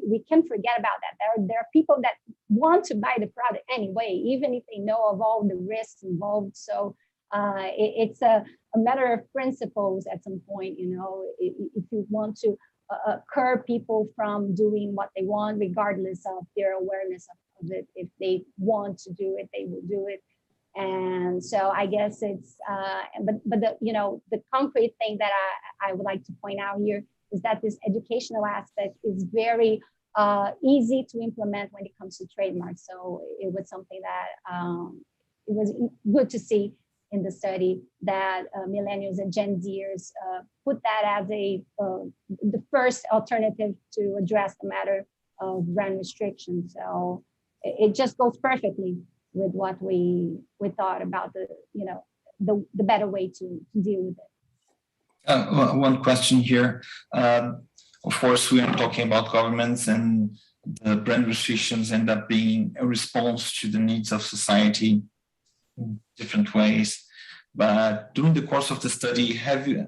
we can forget about that. There are people that want to buy the product anyway, even if they know of all the risks involved. So it's a matter of principles at some point, if you want to curb people from doing what they want, regardless of their awareness of it. If they want to do it, they will do it. And so I guess it's, but the concrete thing that I would like to point out here is that this educational aspect is very easy to implement when it comes to trademarks. So it was something that it was good to see in the study that Millennials and Gen Zers put that as the first alternative to address the matter of brand restriction. So it just goes perfectly with what we thought about the better way to deal with it. One question here. Of course, we are talking about governments, and the brand restrictions end up being a response to the needs of society in different ways. But during the course of the study,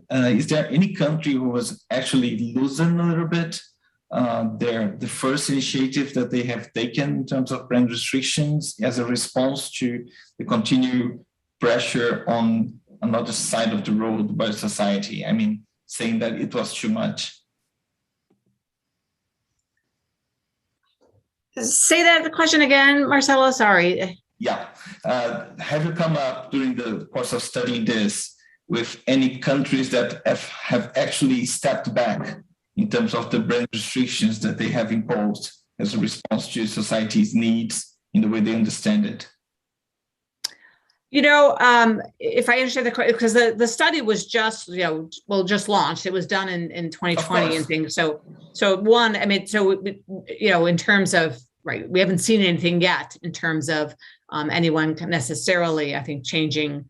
is there any country who was actually losing a little bit the first initiative that they have taken in terms of brand restrictions as a response to the continued pressure on another side of the road by society? I mean, saying that it was too much. Say that question again, Marcelo, sorry. Yeah. Have you come up during the course of studying this with any countries that have actually stepped back in terms of the brand restrictions that they have imposed as a response to society's needs in the way they understand it? You know, if I understand the question, because the study was just, just launched. It was done in 2020 and things. So one, I mean, so, in terms of, right, we haven't seen anything yet in terms of anyone necessarily, I think, changing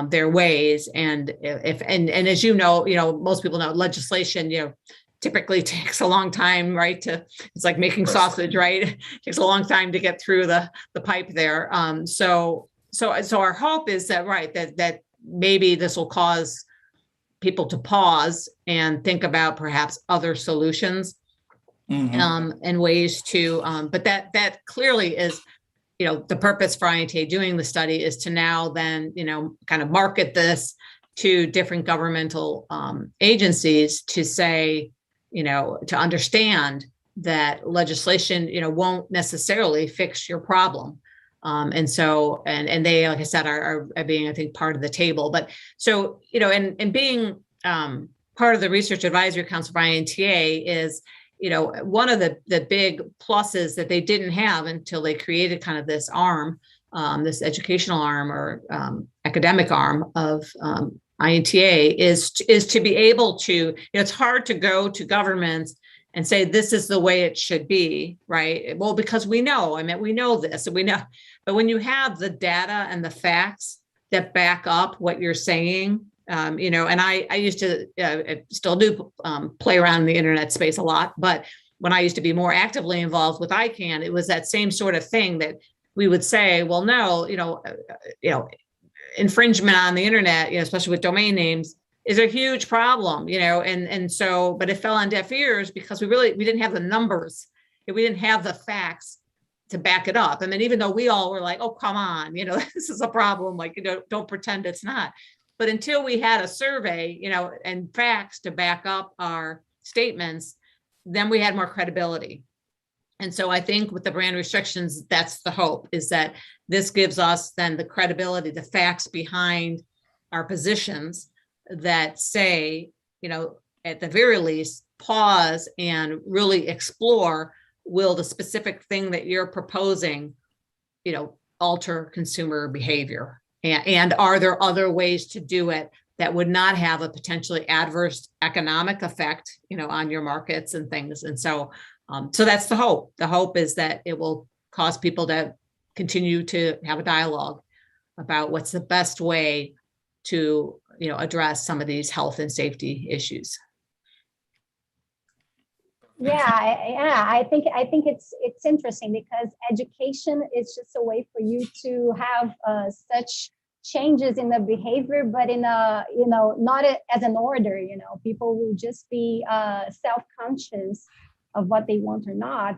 their ways. And and as you know, most people know legislation, typically takes a long time, right? It's like making sausage, right? It takes a long time to get through the pipe there. So our hope is that, right, that maybe this will cause people to pause and think about perhaps other solutions and ways to, but that clearly is, the purpose for INTA doing the study is to now then, kind of market this to different governmental agencies to say, to understand that legislation, won't necessarily fix your problem. And so, and they, like I said, are being, I think, part of the table. But so, and being part of the Research Advisory Council for INTA is, one of the big pluses that they didn't have until they created kind of this arm, this educational arm or academic arm of INTA is to be able to, it's hard to go to governments and say, this is the way it should be, right? Well, because we know this, and we know, but when you have the data and the facts that back up what you're saying, and I used to, still do play around in the internet space a lot, but when I used to be more actively involved with ICANN, it was that same sort of thing that we would say, well, no, infringement on the internet, especially with domain names, is a huge problem, and so, but it fell on deaf ears because we didn't have the numbers, we didn't have the facts to back it up. I mean, even though we all were like, oh, come on, this is a problem, like, don't pretend it's not. But until we had a survey, and facts to back up our statements, then we had more credibility. And so I think with the brand restrictions, that's the hope, is that this gives us then the credibility, the facts behind our positions that say, at the very least, pause and really explore, will the specific thing that you're proposing, alter consumer behavior? And are there other ways to do it that would not have a potentially adverse economic effect, on your markets and things? And so, so that's the hope. The hope is that it will cause people to continue to have a dialogue about what's the best way to, address some of these health and safety issues. I think it's interesting because education is just a way for you to have such changes in the behavior, but in a not as an order. People will just be self-conscious of what they want or not,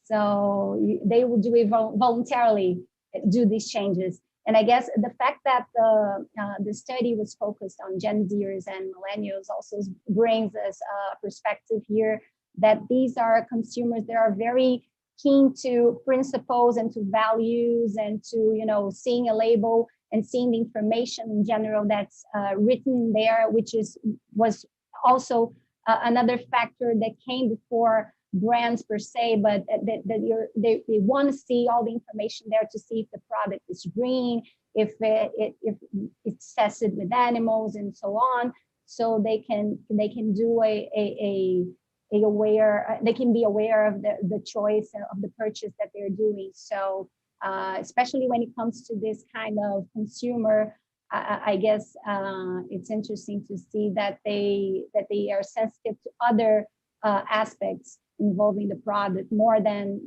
so they will do it voluntarily, do these changes. And I guess the fact that the study was focused on Gen Zers and Millennials also brings us a perspective here that these are consumers that are very keen to principles and to values and to, seeing a label and seeing the information in general that's written there, which was also another factor that came before brands per se, but they want to see all the information there to see if the product is green, if it's tested with animals and so on, so they can do they can be aware of the choice of the purchase that they're doing. So especially when it comes to this kind of consumer, I guess it's interesting to see that they are sensitive to other aspects involving the product more than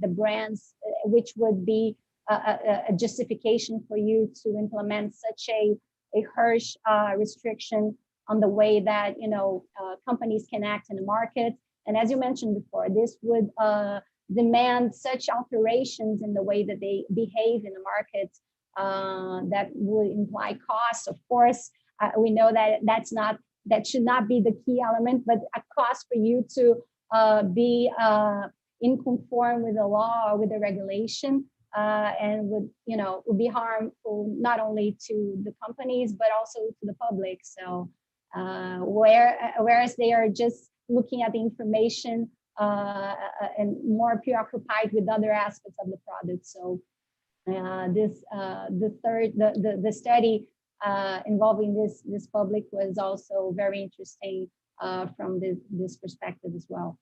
the brands, which would be a justification for you to implement such a harsh restriction on the way that companies can act in the market. And as you mentioned before, this would demand such alterations in the way that they behave in the market that would imply cost. Of course, we know that that should not be the key element, but a cost for you to be in conform with the law or with the regulation, and would be harmful not only to the companies but also to the public. So whereas they are just looking at the information and more preoccupied with other aspects of the product. So the study involving this public was also very interesting from this perspective as well.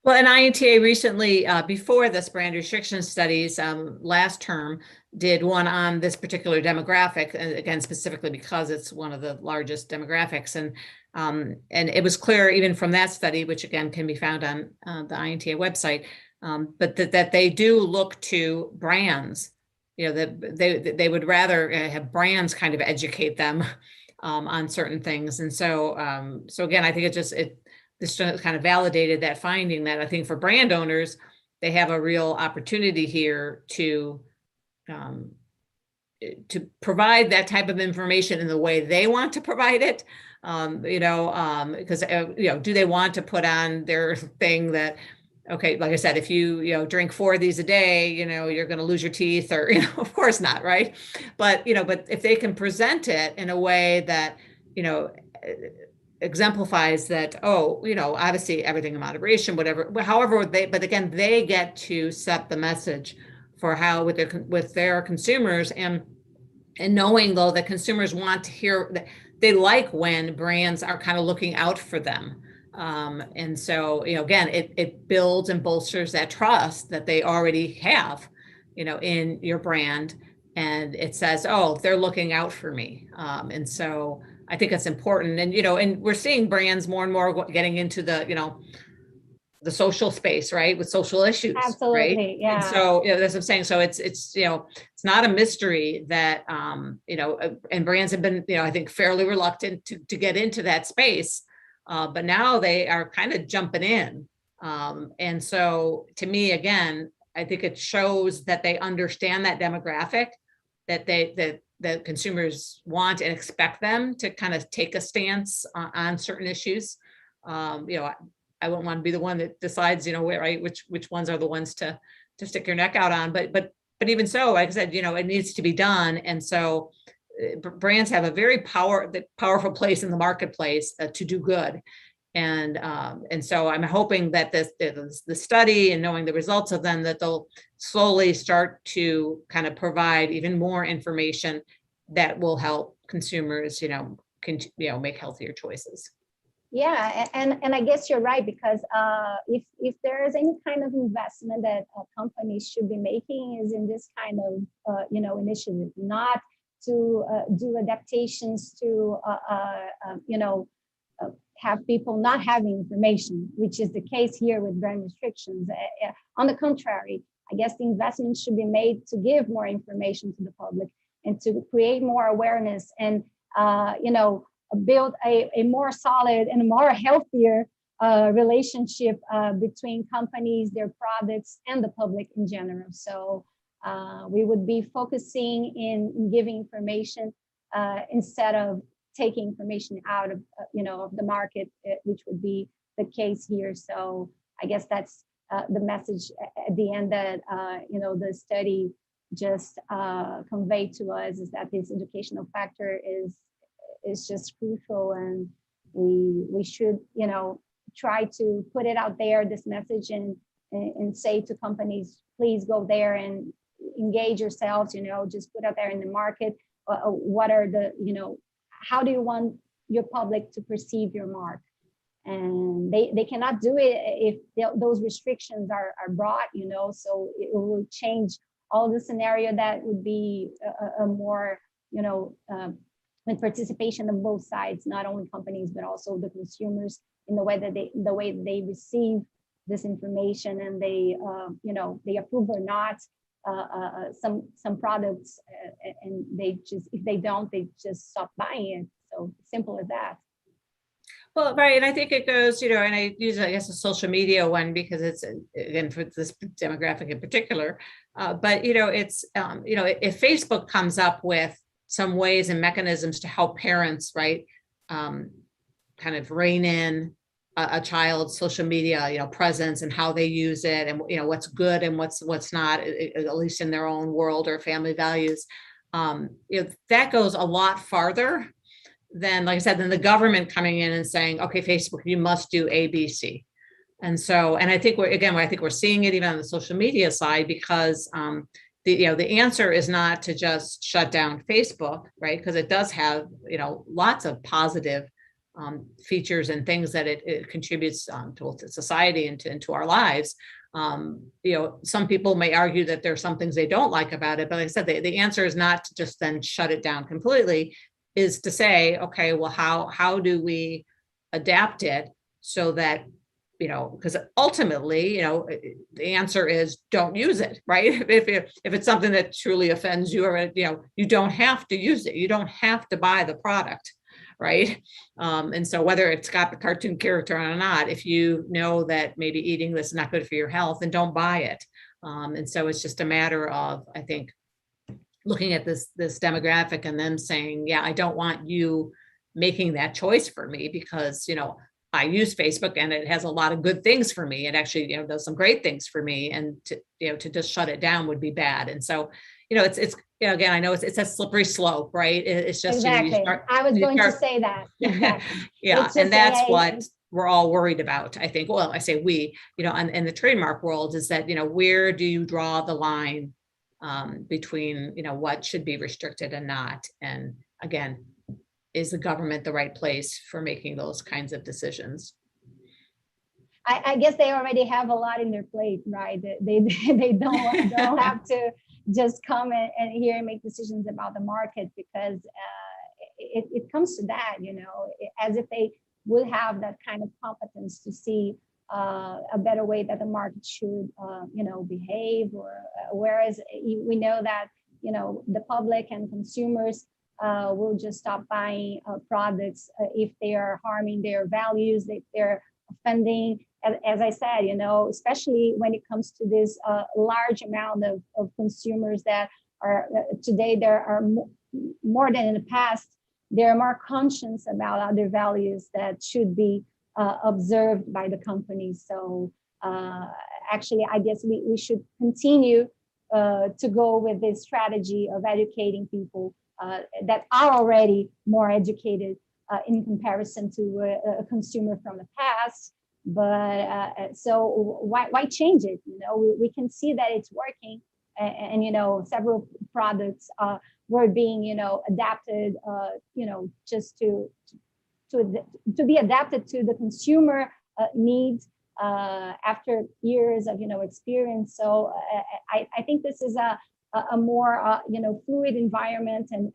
Well, and INTA recently, before this brand restriction studies, last term, did one on this particular demographic, again, specifically because it's one of the largest demographics. And it was clear even from that study, which again can be found on the INTA website, but that they do look to brands, that they would rather have brands kind of educate them on certain things. And so again, I think this kind of validated that finding, that I think for brand owners, they have a real opportunity here to provide that type of information in the way they want to provide it. Because do they want to put on their thing that, okay, like I said, if you drink 4 of these a day, you're going to lose your teeth, or of course not, right? But if they can present it in a way that exemplifies that, obviously everything in moderation, whatever, however but again, they get to set the message for how with their consumers, and knowing though that consumers want to hear that they like when brands are kind of looking out for them. And so, again, it builds and bolsters that trust that they already have, in your brand. And it says, oh, they're looking out for me. And so I think it's important. And, and we're seeing brands more and more getting into the social space, right? With social issues. Absolutely. Right? Yeah. And so, that's what I'm saying. So it's not a mystery that, and brands have been, I think fairly reluctant to get into that space. But now they are kind of jumping in. And so to me, again, I think it shows that they understand that demographic, that consumers want and expect them to kind of take a stance on certain issues. I wouldn't want to be the one that decides, right, which ones are the ones to stick your neck out on. But even so, like I said, it needs to be done. And so brands have a very powerful place in the marketplace to do good. And so I'm hoping that the study and knowing the results of them, that they'll slowly start to kind of provide even more information that will help consumers, make healthier choices. Yeah, and I guess you're right, because if there is any kind of investment that companies should be making is in this kind of initiative, not to do adaptations to have people not having information, which is the case here with brand restrictions. On the contrary, I guess the investment should be made to give more information to the public and to create more awareness and build a more solid and more healthier relationship between companies, their products, and the public in general. So we would be focusing in giving information instead of taking information out of of the market, which would be the case here. So I guess that's the message at the end that the study just conveyed to us, is that this educational factor is just crucial, and we should try to put it out there, this message, and say to companies, please go there and engage yourselves, just put out there in the market what are the how do you want your public to perceive your mark. And they cannot do it if those restrictions are brought, so it will change all the scenario. That would be a more with participation of both sides, not only companies, but also the consumers, in the way that they receive this information, and they approve or not. some products, and they just, if they don't, they just stop buying it. So simple as that. Well, right, and I think it goes, and I use, I guess, a social media one because it's, again, for this demographic in particular. But it's, if Facebook comes up with some ways and mechanisms to help parents, right, kind of rein in a child's social media, presence and how they use it, and what's good and what's not, at least in their own world or family values, that goes a lot farther than, like I said, than the government coming in and saying, okay, Facebook, you must do A, B, C. And so, and I think we're seeing it even on the social media side, because the answer is not to just shut down Facebook, right? Because it does have, lots of positive features and things that it contributes to society and to our lives. Some people may argue that there's some things they don't like about it, but like I said, the answer is not to just then shut it down completely, is to say, okay, well, how do we adapt it so that, because ultimately, the answer is don't use it, right? If it's something that truly offends you, or, you don't have to use it. You don't have to buy the product, right? And so whether it's got the cartoon character or not, if you know that maybe eating this is not good for your health, then don't buy it. And so it's just a matter of, I think, looking at this demographic and them saying, yeah, I don't want you making that choice for me, because, I use Facebook and it has a lot of good things for me. It actually, does some great things for me, and to just shut it down would be bad. And so, it's again, I know it's a slippery slope, right? It's just, exactly. I was going to say that. Exactly. Yeah. And that's what we're all worried about, I think. Well, I say we, in the trademark world, is that, where do you draw the line between, what should be restricted and not? And again, is the government the right place for making those kinds of decisions? I guess they already have a lot in their plate, right? They don't have to just come and here and make decisions about the market, because it comes to that, as if they would have that kind of competence to see a better way that the market should, behave, or whereas we know that, the public and consumers will just stop buying products if they are harming their values, if they're offending, as I said, especially when it comes to this large amount of consumers that are today, there are more than in the past, they're more conscious about other values that should be observed by the companies. So actually, I guess we should continue to go with this strategy of educating people that are already more educated in comparison to a consumer from the past. But so why change it? We can see that it's working, and several products were being adapted, just to be adapted to the consumer needs after years of experience. So I think this is a more fluid environment, and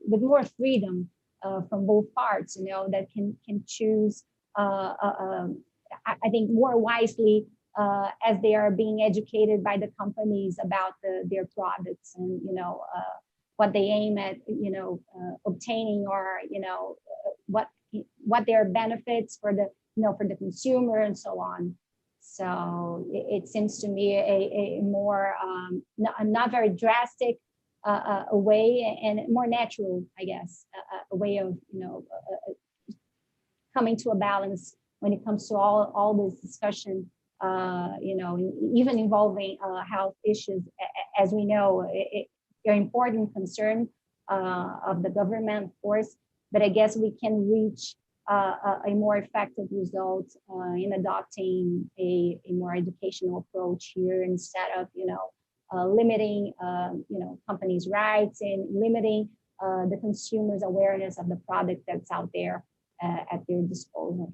with more freedom from both parts, that can choose I think more wisely as they are being educated by the companies about their products, and what they aim at obtaining, or what their benefits for the for the consumer, and so on. So it seems to me a more not very drastic a way, and more natural, I guess, a way of coming to a balance when it comes to all this discussion, even involving health issues, as we know, they're important concern of the government, of course, but I guess we can reach a more effective result in adopting a more educational approach here, instead of limiting companies' rights, and limiting the consumers' awareness of the product that's out there at their disposal.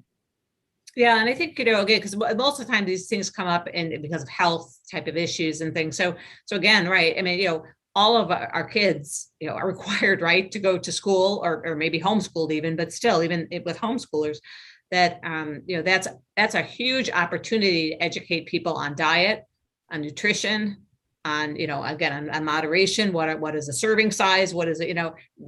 Yeah, and I think again, because most of the time these things come up because of health type of issues and things. So again, right? I mean, all of our kids, are required, right, to go to school, or maybe homeschooled even, but still, even with homeschoolers, that that's a huge opportunity to educate people on diet, on nutrition, on, again, on moderation, what is a serving size, what is it,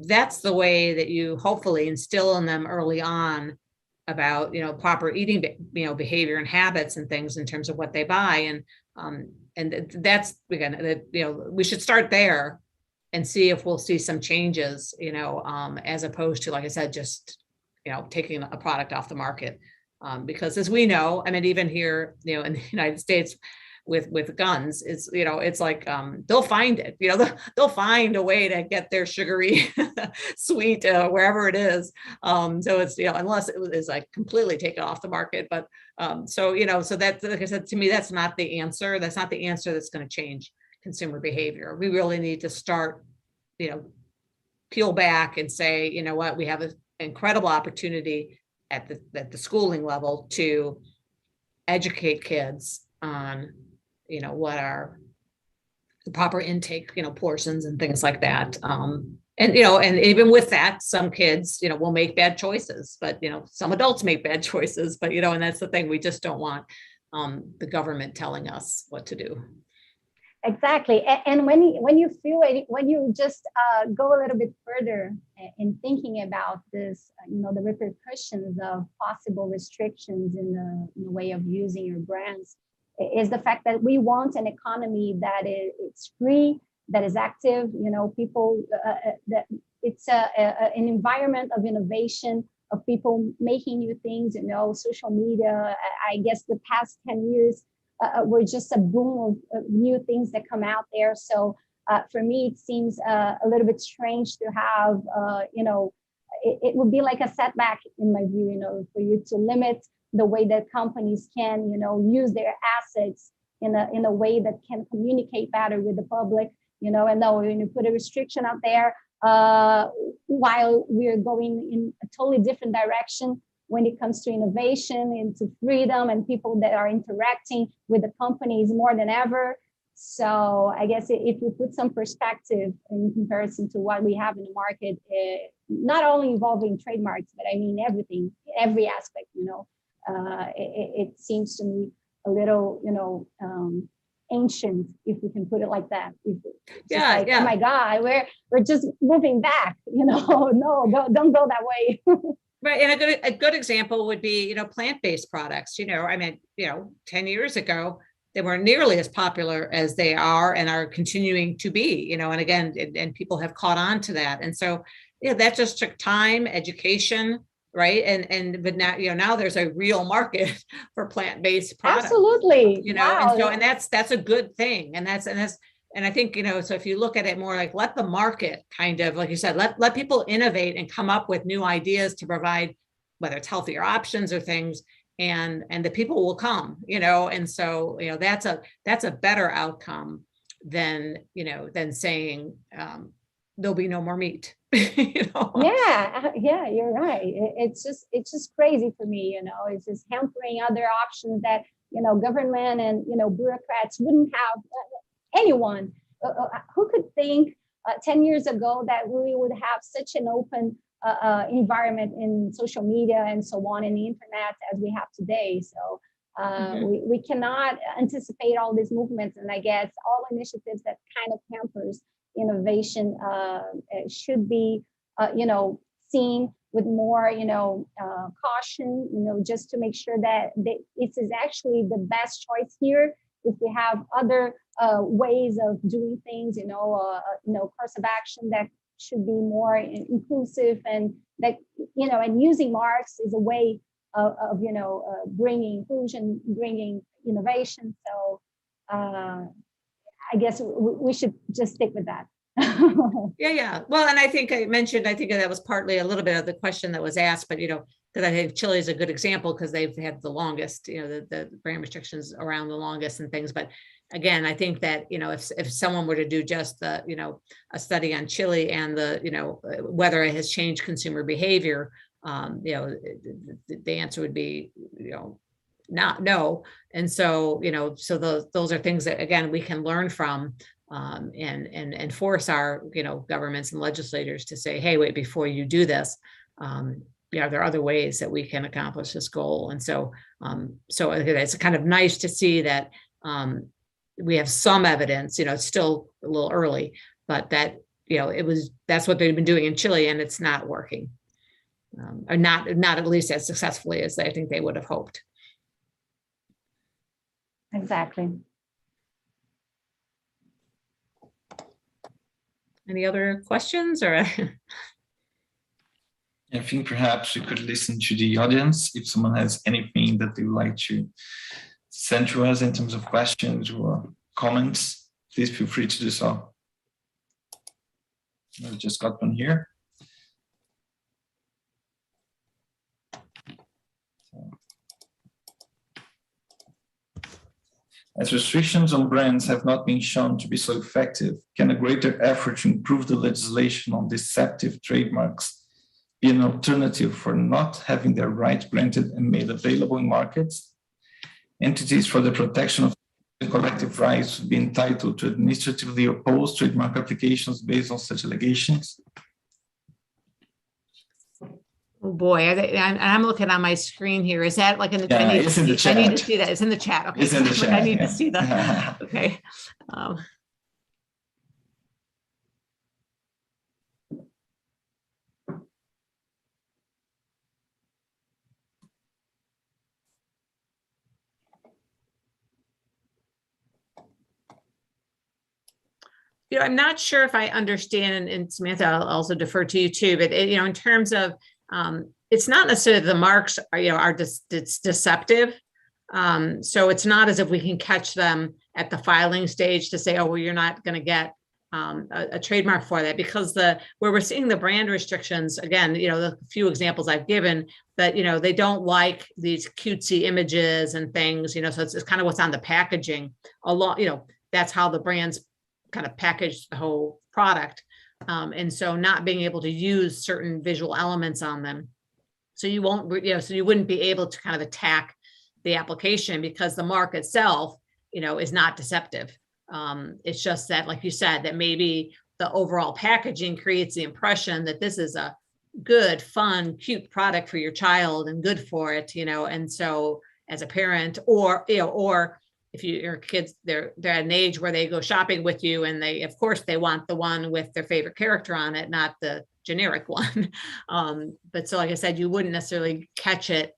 that's the way that you hopefully instill in them early on about, proper eating, behavior and habits and things in terms of what they buy. And that's, again, we should start there and see if we'll see some changes, as opposed to, like I said, just, taking a product off the market. Because as we know, I mean, even here, in the United States, with guns, it's like they'll find it, they'll find a way to get their sugary sweet wherever it is. So it's, unless it is like completely taken off the market. But so that's, like I said, to me, that's not the answer. That's not the answer that's going to change consumer behavior. We really need to start, peel back and say, you know what, we have an incredible opportunity at the schooling level to educate kids on, what are the proper intake, portions and things like that. And even with that, some kids, will make bad choices, but, some adults make bad choices, but, and that's the thing, we just don't want the government telling us what to do. Exactly. And when you feel it, when you just go a little bit further in thinking about this, the repercussions of possible restrictions in the way of using your brands, is the fact that we want an economy that it's free, that is active, people, that it's an environment of innovation, of people making new things, social media. I guess the past 10 years were just a boom of new things that come out there. So for me, it seems a little bit strange to have, it would be like a setback in my view, for you to limit the way that companies can, use their assets in a way that can communicate better with the public, and then when you put a restriction out there, while we're going in a totally different direction when it comes to innovation, into freedom and people that are interacting with the companies more than ever. So I guess if we put some perspective in comparison to what we have in the market, not only involving trademarks, but I mean everything, every aspect, it seems to me a little, ancient, if we can put it like that. Yeah. Oh my God, we're just moving back, no, don't go that way. Right, and a good example would be, plant-based products. 10 years ago, they weren't nearly as popular as they are and are continuing to be. And again, and people have caught on to that, and so that just took time, education, right? But now now there's a real market for plant-based products. Absolutely, wow. And that's a good thing, and I think, so if you look at it more like, let the market kind of, like you said, let people innovate and come up with new ideas to provide, whether it's healthier options or things, and the people will come, and so, that's a better outcome than saying there'll be no more meat. Yeah, you're right. It's just crazy for me, it's just hampering other options that, government and, bureaucrats wouldn't have. Anyone who could think 10 years ago that we would have such an open environment in social media and so on, in the internet as we have today. So we cannot anticipate all these movements, and I guess all initiatives that kind of hampers innovation should be seen with more caution, just to make sure that this is actually the best choice here. If we have other ways of doing things, course of action that should be more inclusive, and that, and using marks is a way of bringing inclusion, bringing innovation. So I guess we should just stick with that. Yeah. Well, and I think that was partly a little bit of the question that was asked, but, because I think Chile is a good example because they've had the longest, the brand restrictions around the longest and things. But again, I think that, if someone were to do just the, a study on Chile and the, whether it has changed consumer behavior, the answer would be, not no. And so, so those are things that, again, we can learn from, and force our, governments and legislators to say, hey, wait, before you do this, there are other ways that we can accomplish this goal. And so, so it's kind of nice to see that, we have some evidence, it's still a little early, but that, that's what they've been doing in Chile, and it's not working. Or not at least as successfully as I think they would have hoped. Exactly. Any other questions or? I think perhaps we could listen to the audience. If someone has anything that they would like to send to us in terms of questions or comments, please feel free to do so. I just got one here. As restrictions on brands have not been shown to be so effective, can a greater effort to improve the legislation on deceptive trademarks be an alternative for not having their rights granted and made available in markets? Entities for the protection of collective rights would be entitled to administratively oppose trademark applications based on such allegations. Oh boy, I'm looking on my screen here. Is that like in the, Yeah, it's in the chat. I need to see that. It's in the chat. Okay. It's in the chat. I need to see that. Okay. I'm not sure if I understand, and Samantha, I'll also defer to you too, but in terms of, it's not necessarily the marks are it's deceptive. So it's not as if we can catch them at the filing stage to say, oh, well, you're not going to get a trademark for that, because where we're seeing the brand restrictions, again, the few examples I've given, that, they don't like these cutesy images and things, so it's kind of what's on the packaging a lot, that's how the brands kind of package the whole product. And so not being able to use certain visual elements on them. So you won't, so you wouldn't be able to kind of attack the application because the mark itself, is not deceptive. It's just that, like you said, that maybe the overall packaging creates the impression that this is a good, fun, cute product for your child and good for it, and so as a parent, or if your kids, they're at an age where they go shopping with you, and they, of course, they want the one with their favorite character on it, not the generic one. But so, like I said, you wouldn't necessarily catch it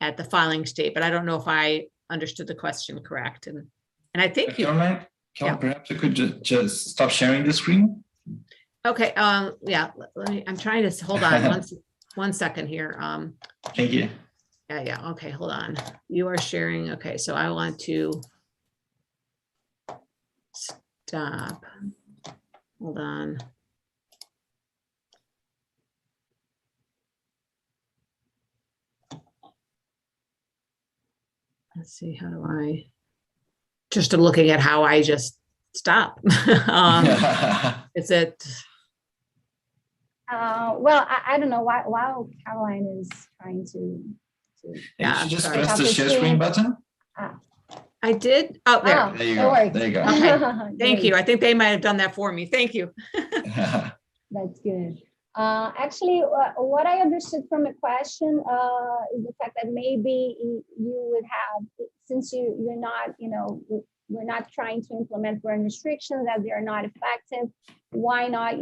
at the filing state. But I don't know if I understood the question correct. And I think Caroline, perhaps you could just stop sharing the screen. Okay. Yeah. Let me. I'm trying to hold on one second here. Thank you. Yeah. Okay, hold on. You are sharing. Okay, so I want to stop. Hold on. Let's see, how do I, just looking at how I just stop. Is it? Well, I don't know while Caroline is trying to Yeah, you just press the share screen button. I did. Oh, there. Oh, There you go. There you go. Okay. Thank you. I think they might have done that for me. Thank you. That's good. Actually, what I understood from the question is the fact that maybe you would have, since you're not, we're not trying to implement brand restrictions, that they're not effective. Why not?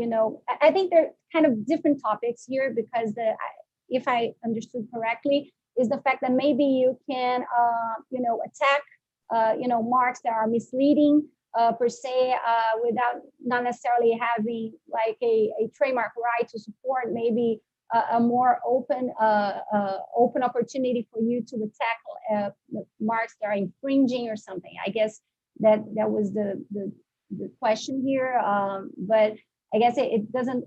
I think they're kind of different topics here, because if I understood correctly, is the fact that maybe you can, attack, marks that are misleading per se, without not necessarily having like a trademark right to support, maybe a more open opportunity for you to attack marks that are infringing or something. I guess that was the question here, but I guess it doesn't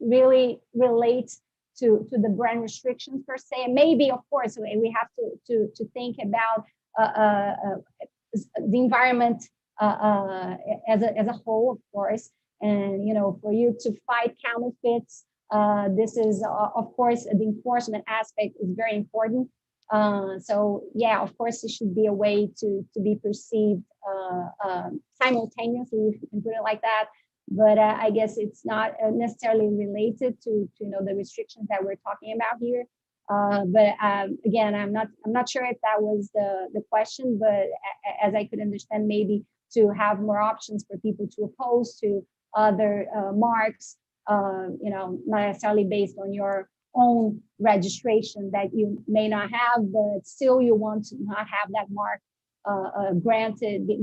really relate to the brand restrictions per se. Maybe, of course, we have to think about the environment as a whole, of course, and for you to fight counterfeits, this is of course the enforcement aspect is very important. So yeah, of course, it should be a way to be perceived simultaneously, if you can put it like that. But I guess it's not necessarily related to the restrictions that we're talking about here. But again, I'm not sure if that was the question, but as I could understand, maybe to have more options for people to oppose to other marks, not necessarily based on your own registration that you may not have, but still you want to not have that mark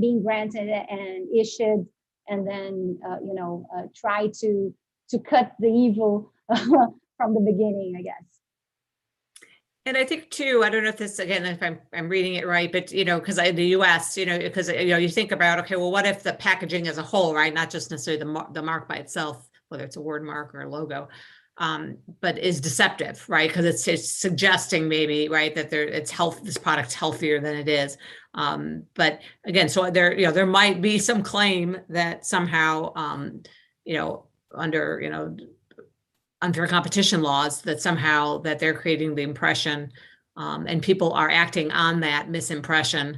being granted and issued, and then try to cut the evil from the beginning, I guess. And I think too, I don't know if this, again, if I'm reading it right, but, because in the US, because, you think about, okay, well, what if the packaging as a whole, right? Not just necessarily the mark by itself, whether it's a word mark or a logo, but is deceptive, right? Because it's suggesting maybe, right, that this product's healthier than it is. But again, so there might be some claim that somehow, under competition laws, that somehow that they're creating the impression, and people are acting on that misimpression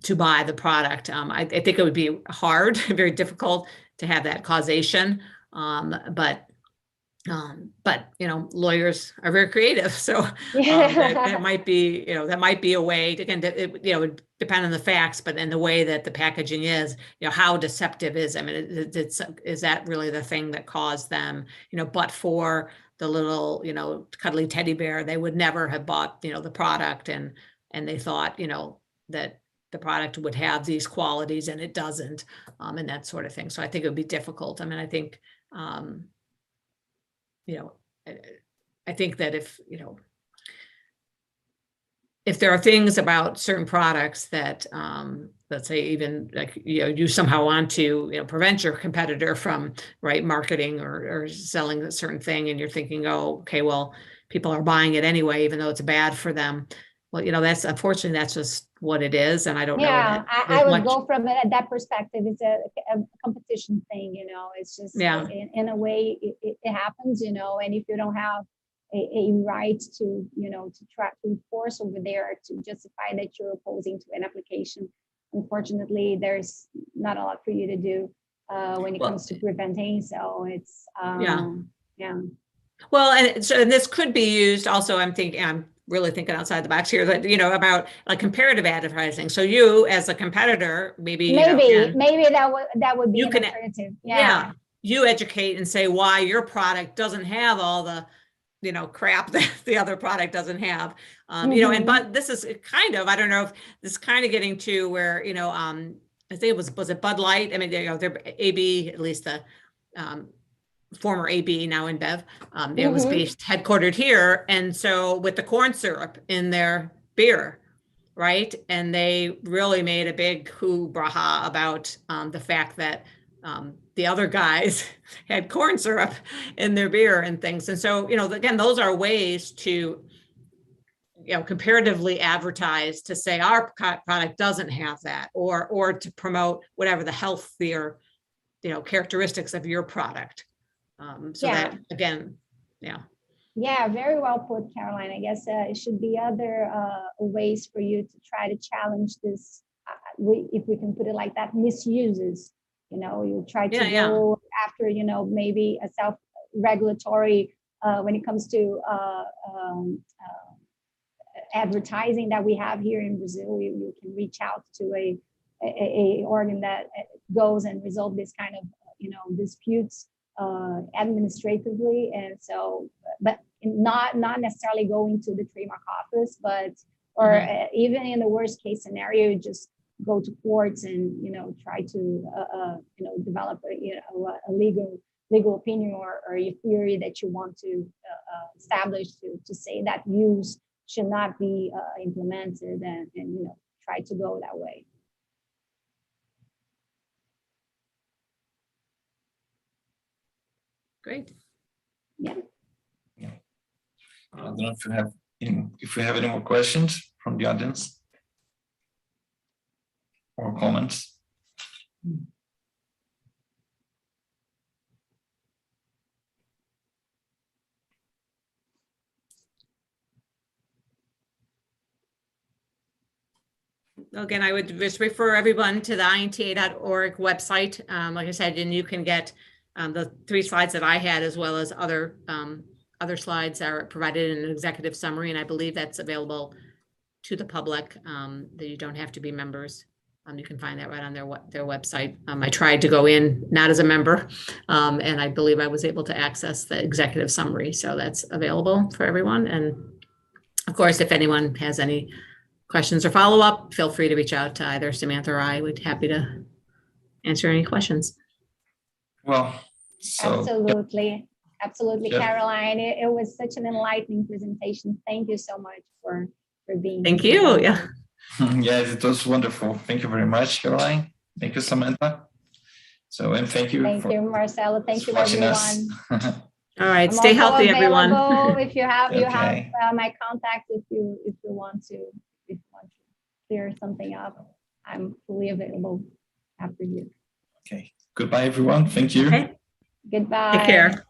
to buy the product. I think it would be hard, very difficult to have that causation, but lawyers are very creative, so that might be a way. Again, it would depend on the facts, but in the way that the packaging is, how deceptive is. I mean, is that really the thing that caused them? But for the little cuddly teddy bear, they would never have bought the product, and they thought that the product would have these qualities and it doesn't, and that sort of thing. So I think it would be difficult. I mean, I think. I think that if there are things about certain products that, let's say, even like, you somehow want to, prevent your competitor from, right, marketing or selling a certain thing, and you're thinking, oh, okay, well, people are buying it anyway, even though it's bad for them. Well, that's unfortunately, that's just what it is. And I don't know. Yeah, I would go from it at that perspective. It's a competition thing, it's just, in a way it happens, and if you don't have a right to, to try to enforce over there to justify that you're opposing to an application, unfortunately, there's not a lot for you to do when it comes to preventing. So it's, yeah. Well, and this could be used also, I'm really thinking outside the box here, that, about like comparative advertising. So you as a competitor, maybe that would be an alternative. Yeah. You educate and say why your product doesn't have all the, crap that the other product doesn't have. But this is kind of, I don't know if this is kind of getting to where, I think it was it Bud Light? I mean, they're AB, at least the, former AB, now InBev, it was headquartered here. And so with the corn syrup in their beer, right? And they really made a big hoorah about the fact that the other guys had corn syrup in their beer and things. And so, again, those are ways to, comparatively advertise to say our product doesn't have that, or to promote whatever the healthier, characteristics of your product. That, again, Yeah, very well put, Caroline. I guess it should be other ways for you to try to challenge this, if we can put it like that, misuses. You try to go after, maybe a self-regulatory when it comes to advertising that we have here in Brazil. You can reach out to a organ that goes and resolve this kind of, disputes administratively. And so, but not necessarily going to the trademark office, but even in the worst case scenario, you just go to courts and try to develop a legal opinion or a theory that you want to establish to say that use should not be implemented, and try to go that way. Great. Yeah. I don't know if we have any more questions from the audience or comments. Again, I would just refer everyone to the inta.org website. Like I said, and you can get the 3 slides that I had, as well as other slides are provided in an executive summary, and I believe that's available to the public, that you don't have to be members You can find that right on their website. I tried to go in not as a member, and I believe I was able to access the executive summary. So that's available for everyone. And of course, if anyone has any questions or follow-up, feel free to reach out to either Samantha or I. We'd be happy to answer any questions. Well, so absolutely, yeah. Caroline. It was such an enlightening presentation. Thank you so much for being Thank here. you. Yeah. Yes, it was wonderful. Thank you very much, Caroline. Thank you, Samantha. So, and thank you. Thank you, Marcelo. Thank you, watching everyone. us. All right. I'm Stay also healthy, everyone. available if you have Okay. my contact if you want to clear something up. I'm fully available after you. Okay. Goodbye, everyone. Thank you. Okay. Goodbye. Take care.